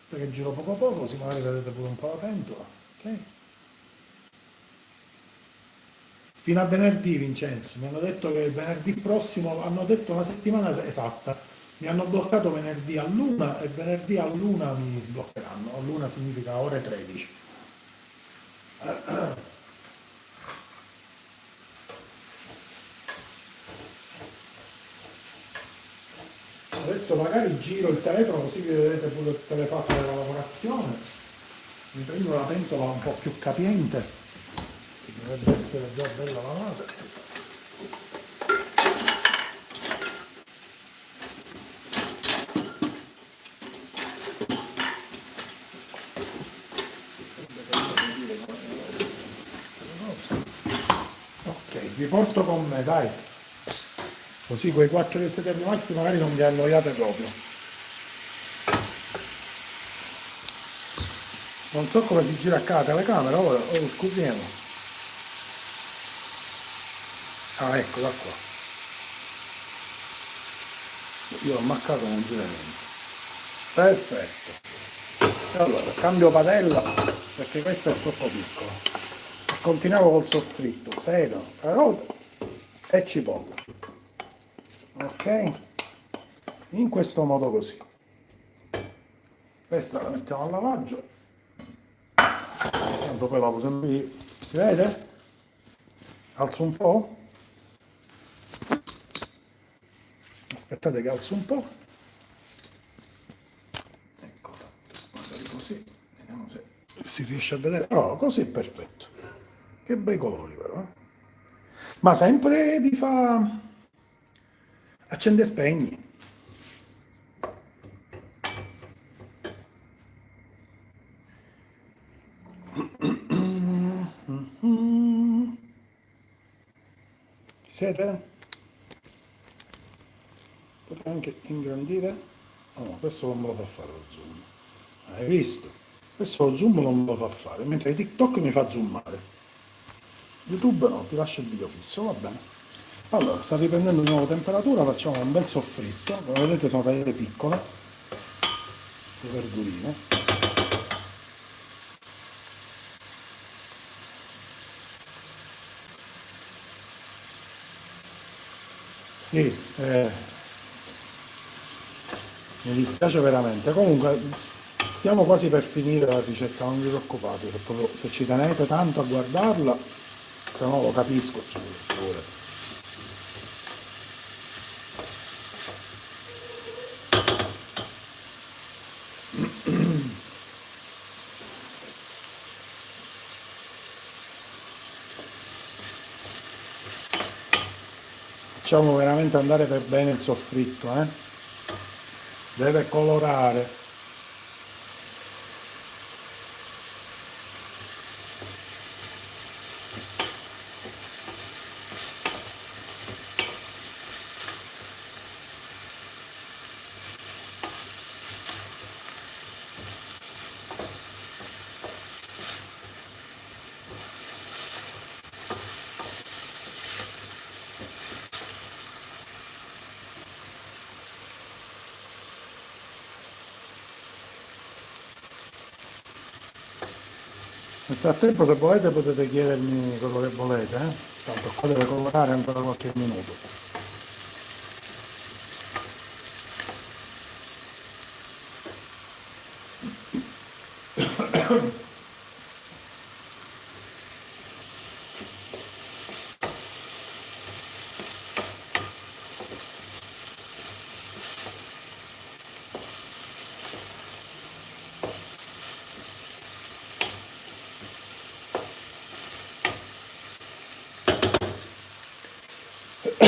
Perché giro poco poco, così magari vedete pure un po' la pentola. Ok? Fino a venerdì, Vincenzo, mi hanno detto che venerdì prossimo, hanno detto una settimana esatta, mi hanno bloccato venerdì all'una e venerdì all'una mi sbloccheranno. All'una significa ore 13. Adesso magari giro il telefono così vi vedete pure tutte le fasi della lavorazione. Mi prendo la pentola un po' più capiente, che dovrebbe essere già bella lavata. Ok, vi porto con me, dai. Così quei 4 che siete rimasti magari non vi annoiate proprio. Non so come si gira a telecamera, ora lo scopriamo. Ah, ecco, da qua. Io ho marcato, non gira niente. Perfetto. Allora, cambio padella perché questa è troppo piccola. Continuiamo col soffritto, sedano, carote e cipolla. Ok? In questo modo così. Questa la mettiamo al lavaggio. Tanto poi la uso qui. Si vede? Alzo un po'. Aspettate che alzo un po'. Ecco fatto. Magari così. Vediamo se si riesce a vedere. Oh, così è perfetto. Che bei colori però. Ma sempre vi fa accende e spegni. Ci siete? Potete anche ingrandire. Oh, questo non me lo fa fare lo zoom. Hai visto? Questo lo zoom non me lo fa fare, mentre TikTok mi fa zoomare. YouTube no, ti lascia il video fisso, va bene. Allora, sta riprendendo di nuovo temperatura, facciamo un bel soffritto. Come vedete sono tagliate piccole, le verdurine. Sì, mi dispiace veramente. Comunque, stiamo quasi per finire la ricetta, non vi preoccupate, se ci tenete tanto a guardarla, se no lo capisco, ci vuole. Facciamo veramente andare per bene il soffritto, deve colorare. Nel frattempo se volete potete chiedermi quello che volete, tanto qua deve colorare ancora qualche minuto.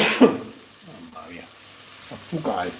Mamma mia, a fucare.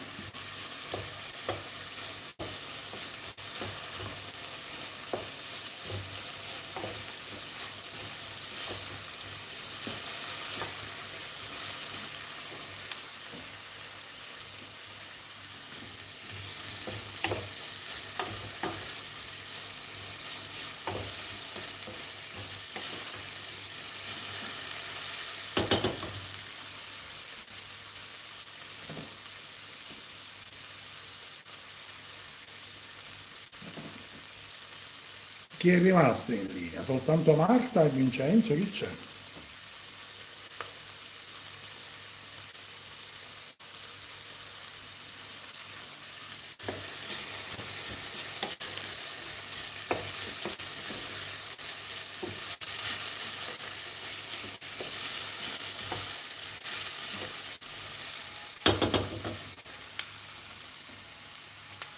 Chi è rimasto in linea? Soltanto Marta e Vincenzo? Chi c'è?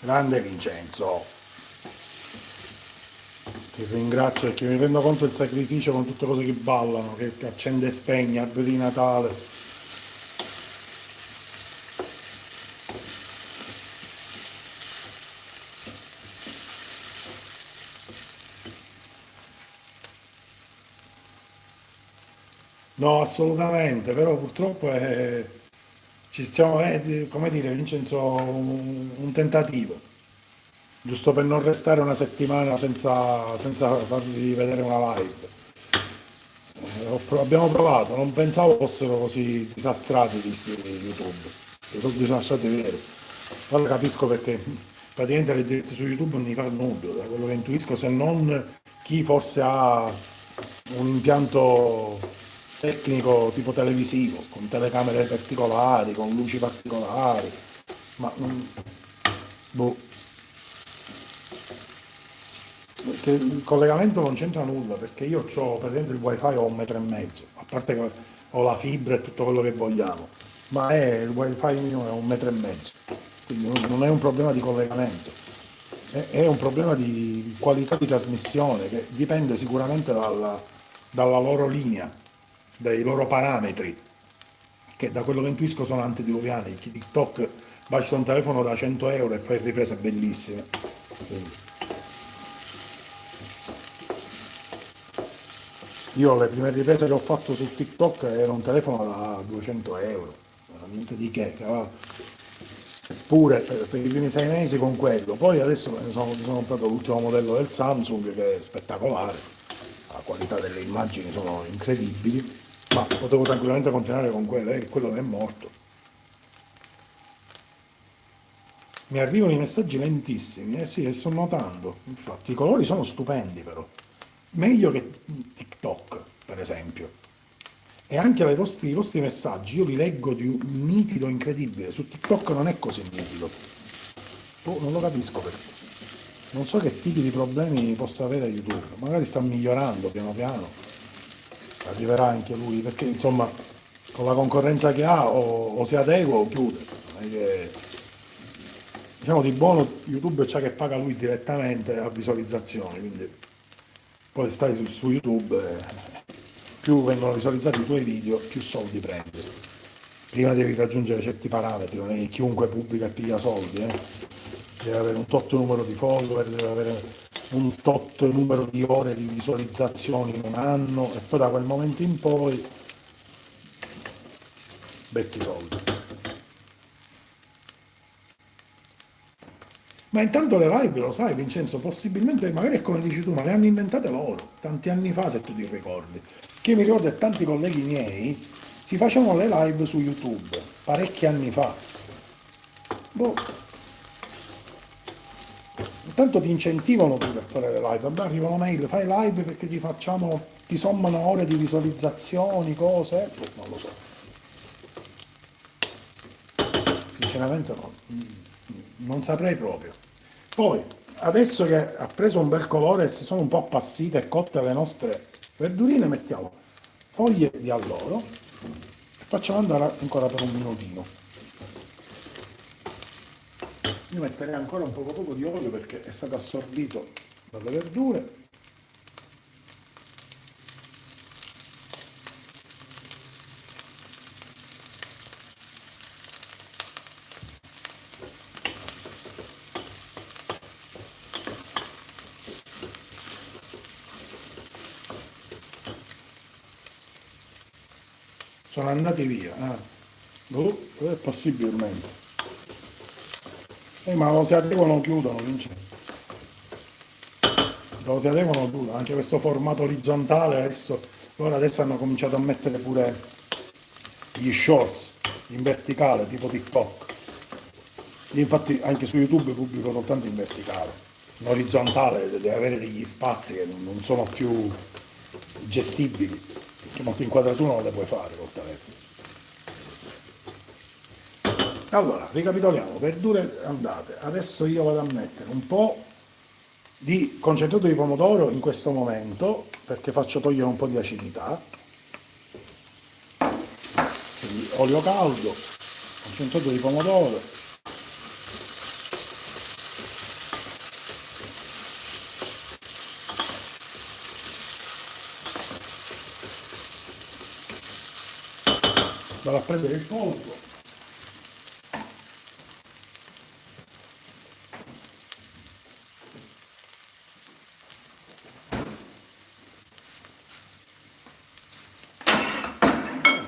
Grande Vincenzo, ti ringrazio perché mi rendo conto del sacrificio con tutte cose che ballano, che accende e spegne, alberi di Natale. No, assolutamente, però purtroppo ci stiamo, come dire, Vincenzo, un tentativo, giusto per non restare una settimana senza farvi vedere una live. Abbiamo provato, non pensavo fossero così disastrati questi YouTube, che sono disastrati veri. Ora capisco perché praticamente le dirette su YouTube non gli fa nudo, da quello che intuisco, se non chi forse ha un impianto tecnico tipo televisivo, con telecamere particolari, con luci particolari, ma boh. Che il collegamento non c'entra nulla perché io ho per esempio il wifi ho 1,5 metri, a parte che ho la fibra e tutto quello che vogliamo, ma il wifi mio è 1,5 metri, quindi non è un problema di collegamento, è un problema di qualità di trasmissione che dipende sicuramente dalla loro linea, dai loro parametri, che da quello che intuisco sono antediluviani. TikTok vai su un telefono da 100 euro e fai riprese bellissime. Quindi, io le prime riprese che ho fatto su TikTok era un telefono da 200 euro, niente di che, eppure per i primi 6 mesi con quello, poi adesso mi sono comprato l'ultimo modello del Samsung che è spettacolare, la qualità delle immagini sono incredibili, ma potevo tranquillamente continuare con quello, e quello non è morto. Mi arrivano i messaggi lentissimi, sì, sto notando, infatti i colori sono stupendi però, meglio che TikTok per esempio. E anche i vostri messaggi io li leggo di un nitido incredibile, su TikTok non è così nitido. Non lo capisco perché. Non so che tipi di problemi possa avere YouTube, magari sta migliorando piano piano, arriverà anche lui, perché insomma con la concorrenza che ha o si adegua o chiude. Non è che, diciamo di buono YouTube c'è che paga lui direttamente a visualizzazioni, quindi poi stai su YouTube, più vengono visualizzati i tuoi video, più soldi prendi. Prima devi raggiungere certi parametri, non è che chiunque pubblica e piglia soldi, deve avere un tot numero di follower, deve avere un tot numero di ore di visualizzazioni in un anno e poi da quel momento in poi becchi soldi. Ma intanto le live, lo sai Vincenzo, possibilmente, magari è come dici tu, ma le hanno inventate loro, tanti anni fa se tu ti ricordi. Che mi ricordo che tanti colleghi miei si facevano le live su YouTube, parecchi anni fa. Boh. Intanto ti incentivano pure a fare le live, vabbè arrivano mail, fai live perché ti sommano ore di visualizzazioni, cose, boh, non lo so. Sinceramente no, non saprei proprio. Poi, adesso che ha preso un bel colore e si sono un po' appassite e cotte le nostre verdurine, mettiamo foglie di alloro e facciamo andare ancora per un minutino. Io metterei ancora un poco di olio perché è stato assorbito dalle verdure. Sono andati via. Possibilmente. Ma lo si adeguano chiudono, Vincenzo. Lo si adeguano chiudono. Anche questo formato orizzontale adesso, loro adesso hanno cominciato a mettere pure gli shorts in verticale, tipo TikTok. Io infatti anche su YouTube pubblico soltanto in verticale. in orizzontale deve avere degli spazi che non sono più gestibili, perché molte inquadrature non le puoi fare col telefono. Allora, ricapitoliamo, verdure andate. Adesso io vado a mettere un po' di concentrato di pomodoro in questo momento, perché faccio togliere un po' di acidità. Quindi olio caldo, concentrato di pomodoro. Vado a prendere il polpo.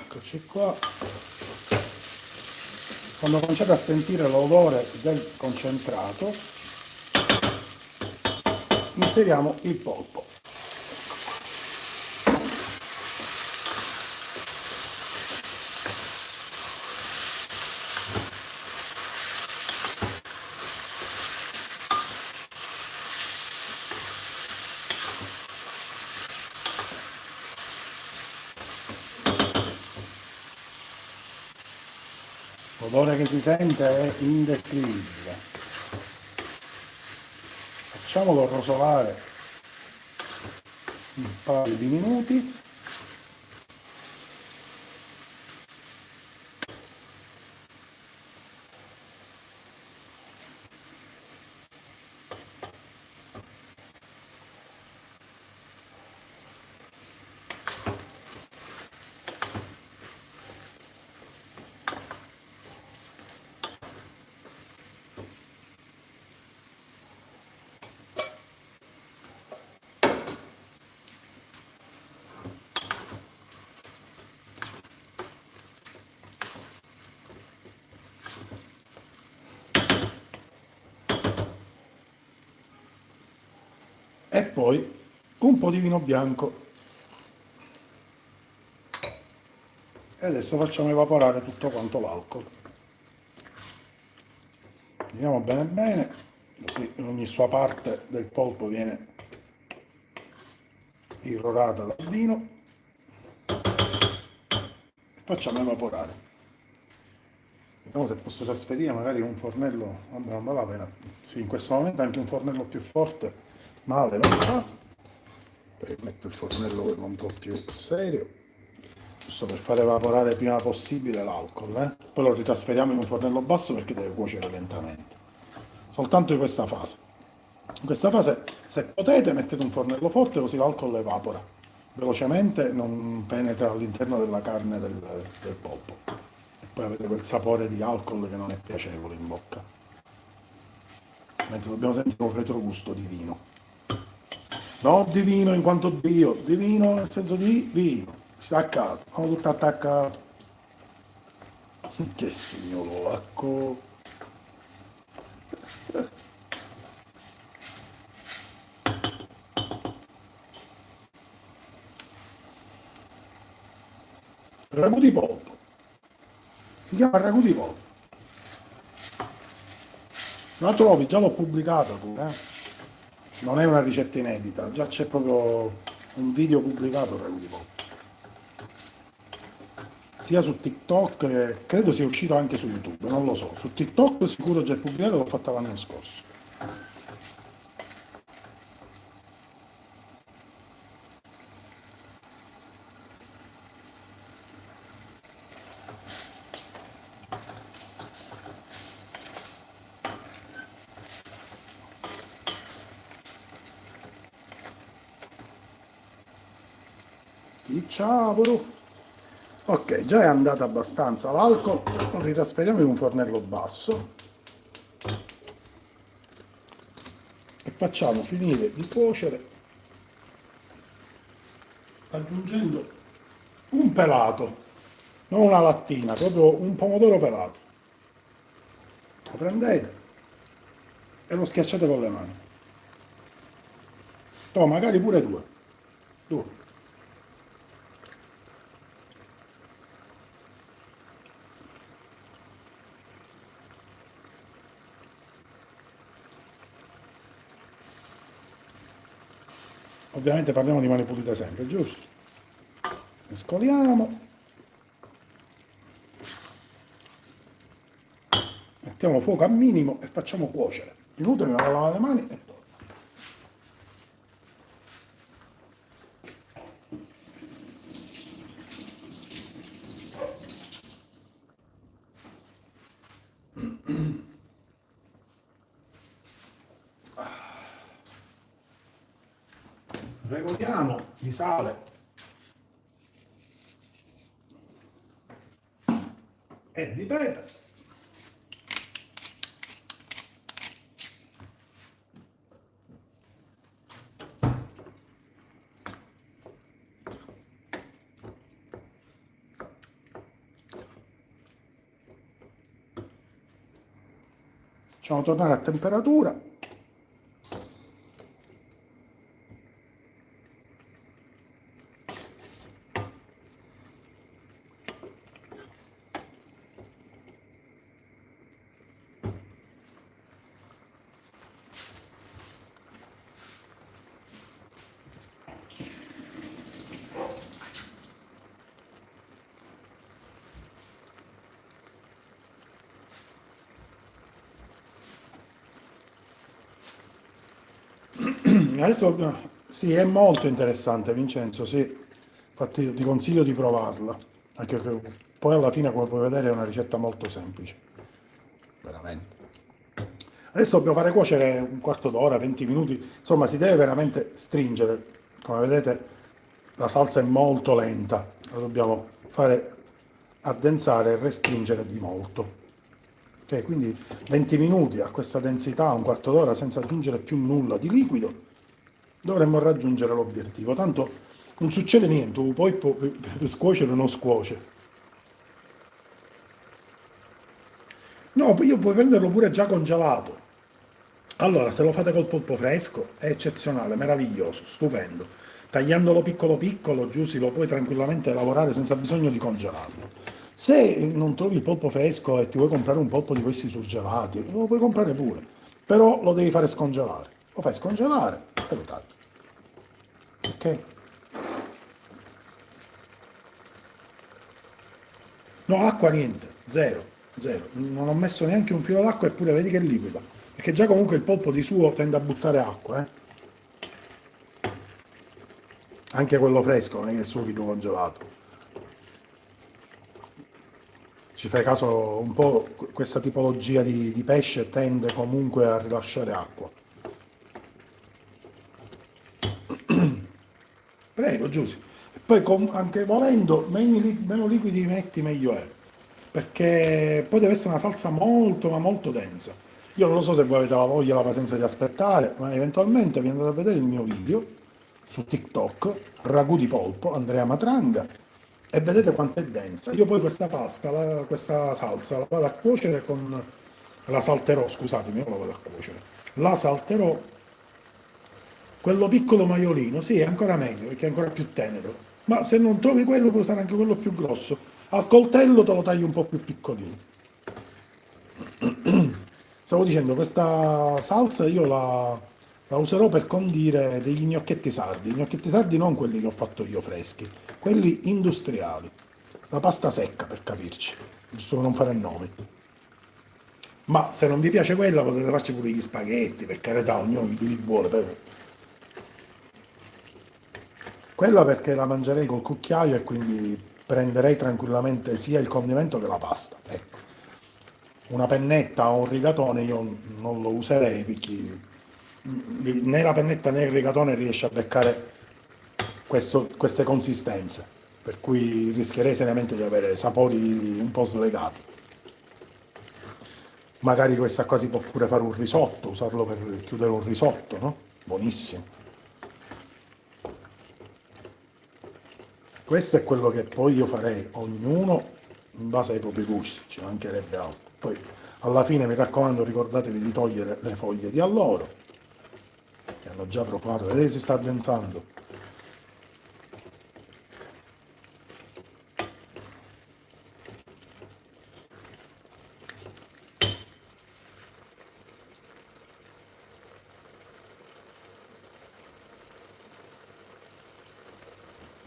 Eccoci qua. Quando cominciate a sentire l'odore del concentrato, inseriamo il polpo. L'odore che si sente è indescrivibile. Facciamolo rosolare un paio di minuti. E poi un po' di vino bianco. E adesso facciamo evaporare tutto quanto l'alcol. Vediamo bene bene, così ogni sua parte del polpo viene irrorata dal vino. Facciamo evaporare. Vediamo se posso trasferire magari un fornello, vabbè, non vale la pena. Sì, in questo momento anche un fornello più forte male non fa. Poi metto il fornello quello un po' più serio, giusto per far evaporare il prima possibile l'alcol, Poi lo ritrasferiamo in un fornello basso perché deve cuocere lentamente. Soltanto in questa fase. In questa fase, se potete, mettete un fornello forte così l'alcol evapora velocemente, non penetra all'interno della carne del polpo. E poi avete quel sapore di alcol che non è piacevole in bocca. Mentre dobbiamo sentire un retrogusto di vino. No di vino in quanto Dio, di vino nel senso di vino. Staccato, non tutto attaccato. Che signoracco. Ragù di polpo. Si chiama ragù di polpo. La trovi, già l'ho pubblicato tu, Non è una ricetta inedita, già c'è proprio un video pubblicato ragù di polpo. Sia su TikTok, credo sia uscito anche su YouTube, non lo so. Su TikTok sicuro già è pubblicato, l'ho fatta l'anno scorso. Cavolo. Ok, già è andata abbastanza l'alcol, lo ritrasferiamo in un fornello basso e facciamo finire di cuocere aggiungendo un pelato, non una lattina, proprio un pomodoro pelato. Lo prendete e lo schiacciate con le mani. No, magari pure due. Due. Ovviamente parliamo di mani pulite sempre, giusto? Mescoliamo, mettiamo fuoco a minimo e facciamo cuocere. Inutile, mi vado a lavare le mani e torno. Regoliamo di sale e di pepe. Facciamo tornare a temperatura. Adesso sì, è molto interessante, Vincenzo, sì. Infatti ti consiglio di provarla, anche perché poi alla fine, come puoi vedere, è una ricetta molto semplice, veramente. Adesso dobbiamo fare cuocere un quarto d'ora, 20 minuti, insomma si deve veramente stringere. Come vedete la salsa è molto lenta, la dobbiamo fare addensare e restringere di molto. Ok, quindi 20 minuti a questa densità, un quarto d'ora senza aggiungere più nulla di liquido, dovremmo raggiungere l'obiettivo. Tanto non succede niente, poi scuocere o non scuoce. No, io puoi prenderlo pure già congelato. Allora, se lo fate col polpo fresco è eccezionale, meraviglioso, stupendo. Tagliandolo piccolo piccolo, giù si lo puoi tranquillamente lavorare senza bisogno di congelarlo. Se non trovi il polpo fresco e ti vuoi comprare un polpo di questi surgelati, lo puoi comprare pure, però lo devi fare scongelare. Lo fai scongelare e lo tagli. Ok? No, acqua niente, zero, zero. Non ho messo neanche un filo d'acqua eppure vedi che è liquida. Perché già comunque il polpo di suo tende a buttare acqua, eh. Anche quello fresco, non è che è subito congelato. Ci fai caso un po', questa tipologia di pesce tende comunque a rilasciare acqua. Prego, Giusy. E poi anche volendo, meno liquidi metti, meglio è. Perché poi deve essere una salsa molto, ma molto densa. Io non lo so se voi avete la voglia e la pazienza di aspettare, ma eventualmente vi andate a vedere il mio video su TikTok, ragù di polpo, Andrea Matranga, e vedete quanto è densa. Io poi questa pasta, questa salsa, la vado a cuocere con... La salterò, scusatemi, non la vado a cuocere. La salterò, quello piccolo maiolino, sì, è ancora meglio, perché è ancora più tenero. Ma se non trovi quello, puoi usare anche quello più grosso. Al coltello te lo taglio un po' più piccolino. Stavo dicendo, questa salsa io la userò per condire degli gnocchetti sardi. Gnocchetti sardi non quelli che ho fatto io freschi, quelli industriali. La pasta secca, per capirci, giusto per non fare nomi. Ma se non vi piace quella potete farci pure gli spaghetti, per carità, ognuno di li vuole. Quella perché la mangerei col cucchiaio e quindi prenderei tranquillamente sia il condimento che la pasta. Ecco. Una pennetta o un rigatone io non lo userei perché né la pennetta né il rigatone riesce a beccare queste consistenze, per cui rischierei seriamente di avere sapori un po' slegati. Magari questa qua si può pure fare un risotto, usarlo per chiudere un risotto, no? Buonissimo. Questo è quello che poi io farei, ognuno in base ai propri gusti, ci mancherebbe altro. Poi alla fine mi raccomando ricordatevi di togliere le foglie di alloro, che hanno già provato, vedete si sta addensando.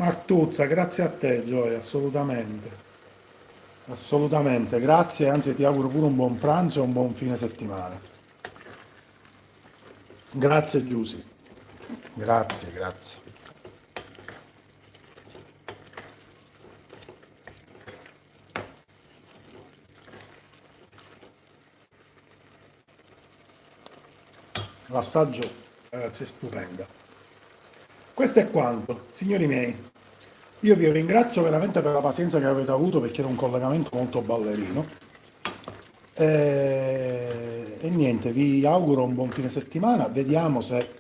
Martuzza, grazie a te, Gioia, assolutamente. Assolutamente, grazie, anzi ti auguro pure un buon pranzo e un buon fine settimana. Grazie Giusy, grazie, grazie. L'assaggio, ragazzi, è stupenda. Questo è quanto, signori miei. Io vi ringrazio veramente per la pazienza che avete avuto perché era un collegamento molto ballerino. E niente, vi auguro un buon fine settimana. Vediamo se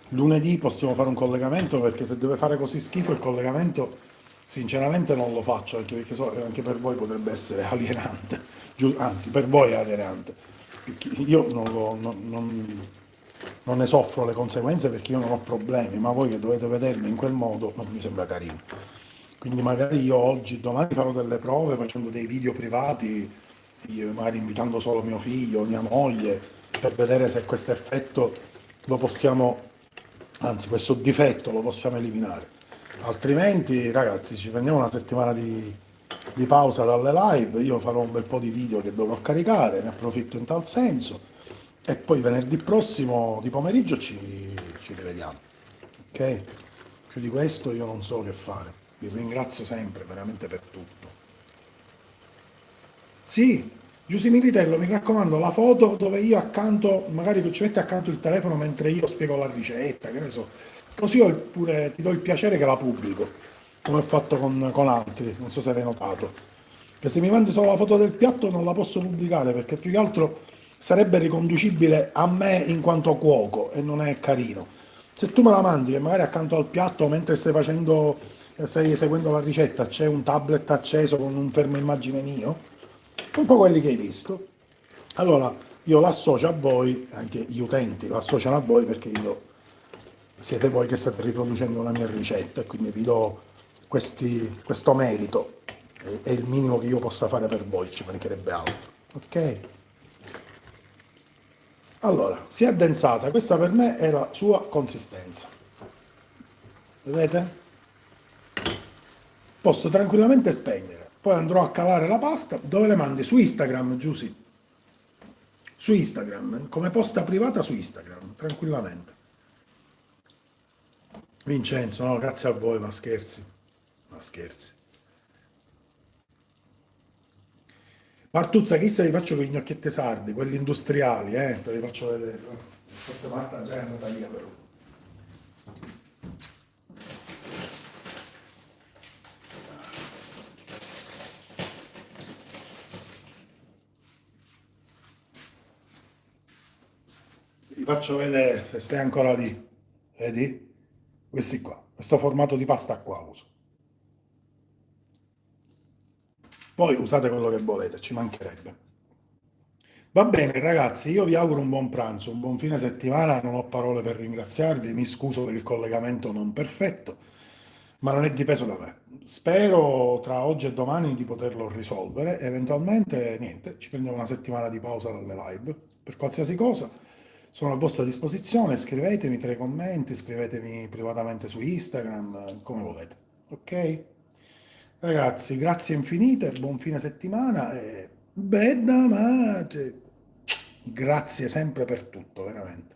lunedì possiamo fare un collegamento perché se deve fare così schifo il collegamento, sinceramente non lo faccio anche perché anche per voi potrebbe essere alienante. Anzi, per voi è alienante. Perché io non ne soffro le conseguenze perché io non ho problemi, ma voi che dovete vedermi in quel modo non mi sembra carino. Quindi magari io oggi, domani farò delle prove facendo dei video privati, io magari invitando solo mio figlio, mia moglie, per vedere se questo effetto lo possiamo, anzi questo difetto lo possiamo eliminare. Altrimenti, ragazzi, ci prendiamo una settimana di pausa dalle live, io farò un bel po' di video che dovrò caricare, ne approfitto in tal senso. E poi venerdì prossimo di pomeriggio ci rivediamo. Ok? Più di questo io non so che fare. Vi ringrazio sempre veramente per tutto. Sì, Giusy Militello, mi raccomando, la foto dove io accanto, magari ci metti accanto il telefono mentre io spiego la ricetta, che ne so. Così io pure ti do il piacere che la pubblico, come ho fatto con altri, non so se hai notato. Che se mi mandi solo la foto del piatto non la posso pubblicare perché più che altro sarebbe riconducibile a me in quanto cuoco e non è carino. Se tu me la mandi e magari accanto al piatto mentre stai eseguendo la ricetta c'è un tablet acceso con un fermo immagine mio, un po' quelli che hai visto, allora io l'associo a voi, anche gli utenti l'associano a voi perché siete voi che state riproducendo la mia ricetta e quindi vi do questo merito, è il minimo che io possa fare per voi, ci mancherebbe altro, ok? Allora, si è addensata, questa per me è la sua consistenza, vedete? Posso tranquillamente spegnere, poi andrò a calare la pasta, dove le mandi? Su Instagram, Giusy, su Instagram, come posta privata su Instagram, tranquillamente. Vincenzo, no, grazie a voi, ma scherzi, ma scherzi. Martuzza, chissà, li faccio con i gnocchetti sardi, quelli industriali, te li faccio vedere. Forse Marta già è andata via però. Vi faccio vedere se stai ancora lì. Vedi? Questi qua, questo formato di pasta qua uso. Poi usate quello che volete, ci mancherebbe. Va bene ragazzi, io vi auguro un buon pranzo, un buon fine settimana, non ho parole per ringraziarvi, mi scuso per il collegamento non perfetto, ma non è dipeso da me. Spero tra oggi e domani di poterlo risolvere, eventualmente niente, ci prendiamo una settimana di pausa dalle live, per qualsiasi cosa sono a vostra disposizione, scrivetemi tra i commenti, scrivetemi privatamente su Instagram, come volete, ok? Ragazzi, grazie infinite, buon fine settimana e bella madre. Grazie sempre per tutto, veramente.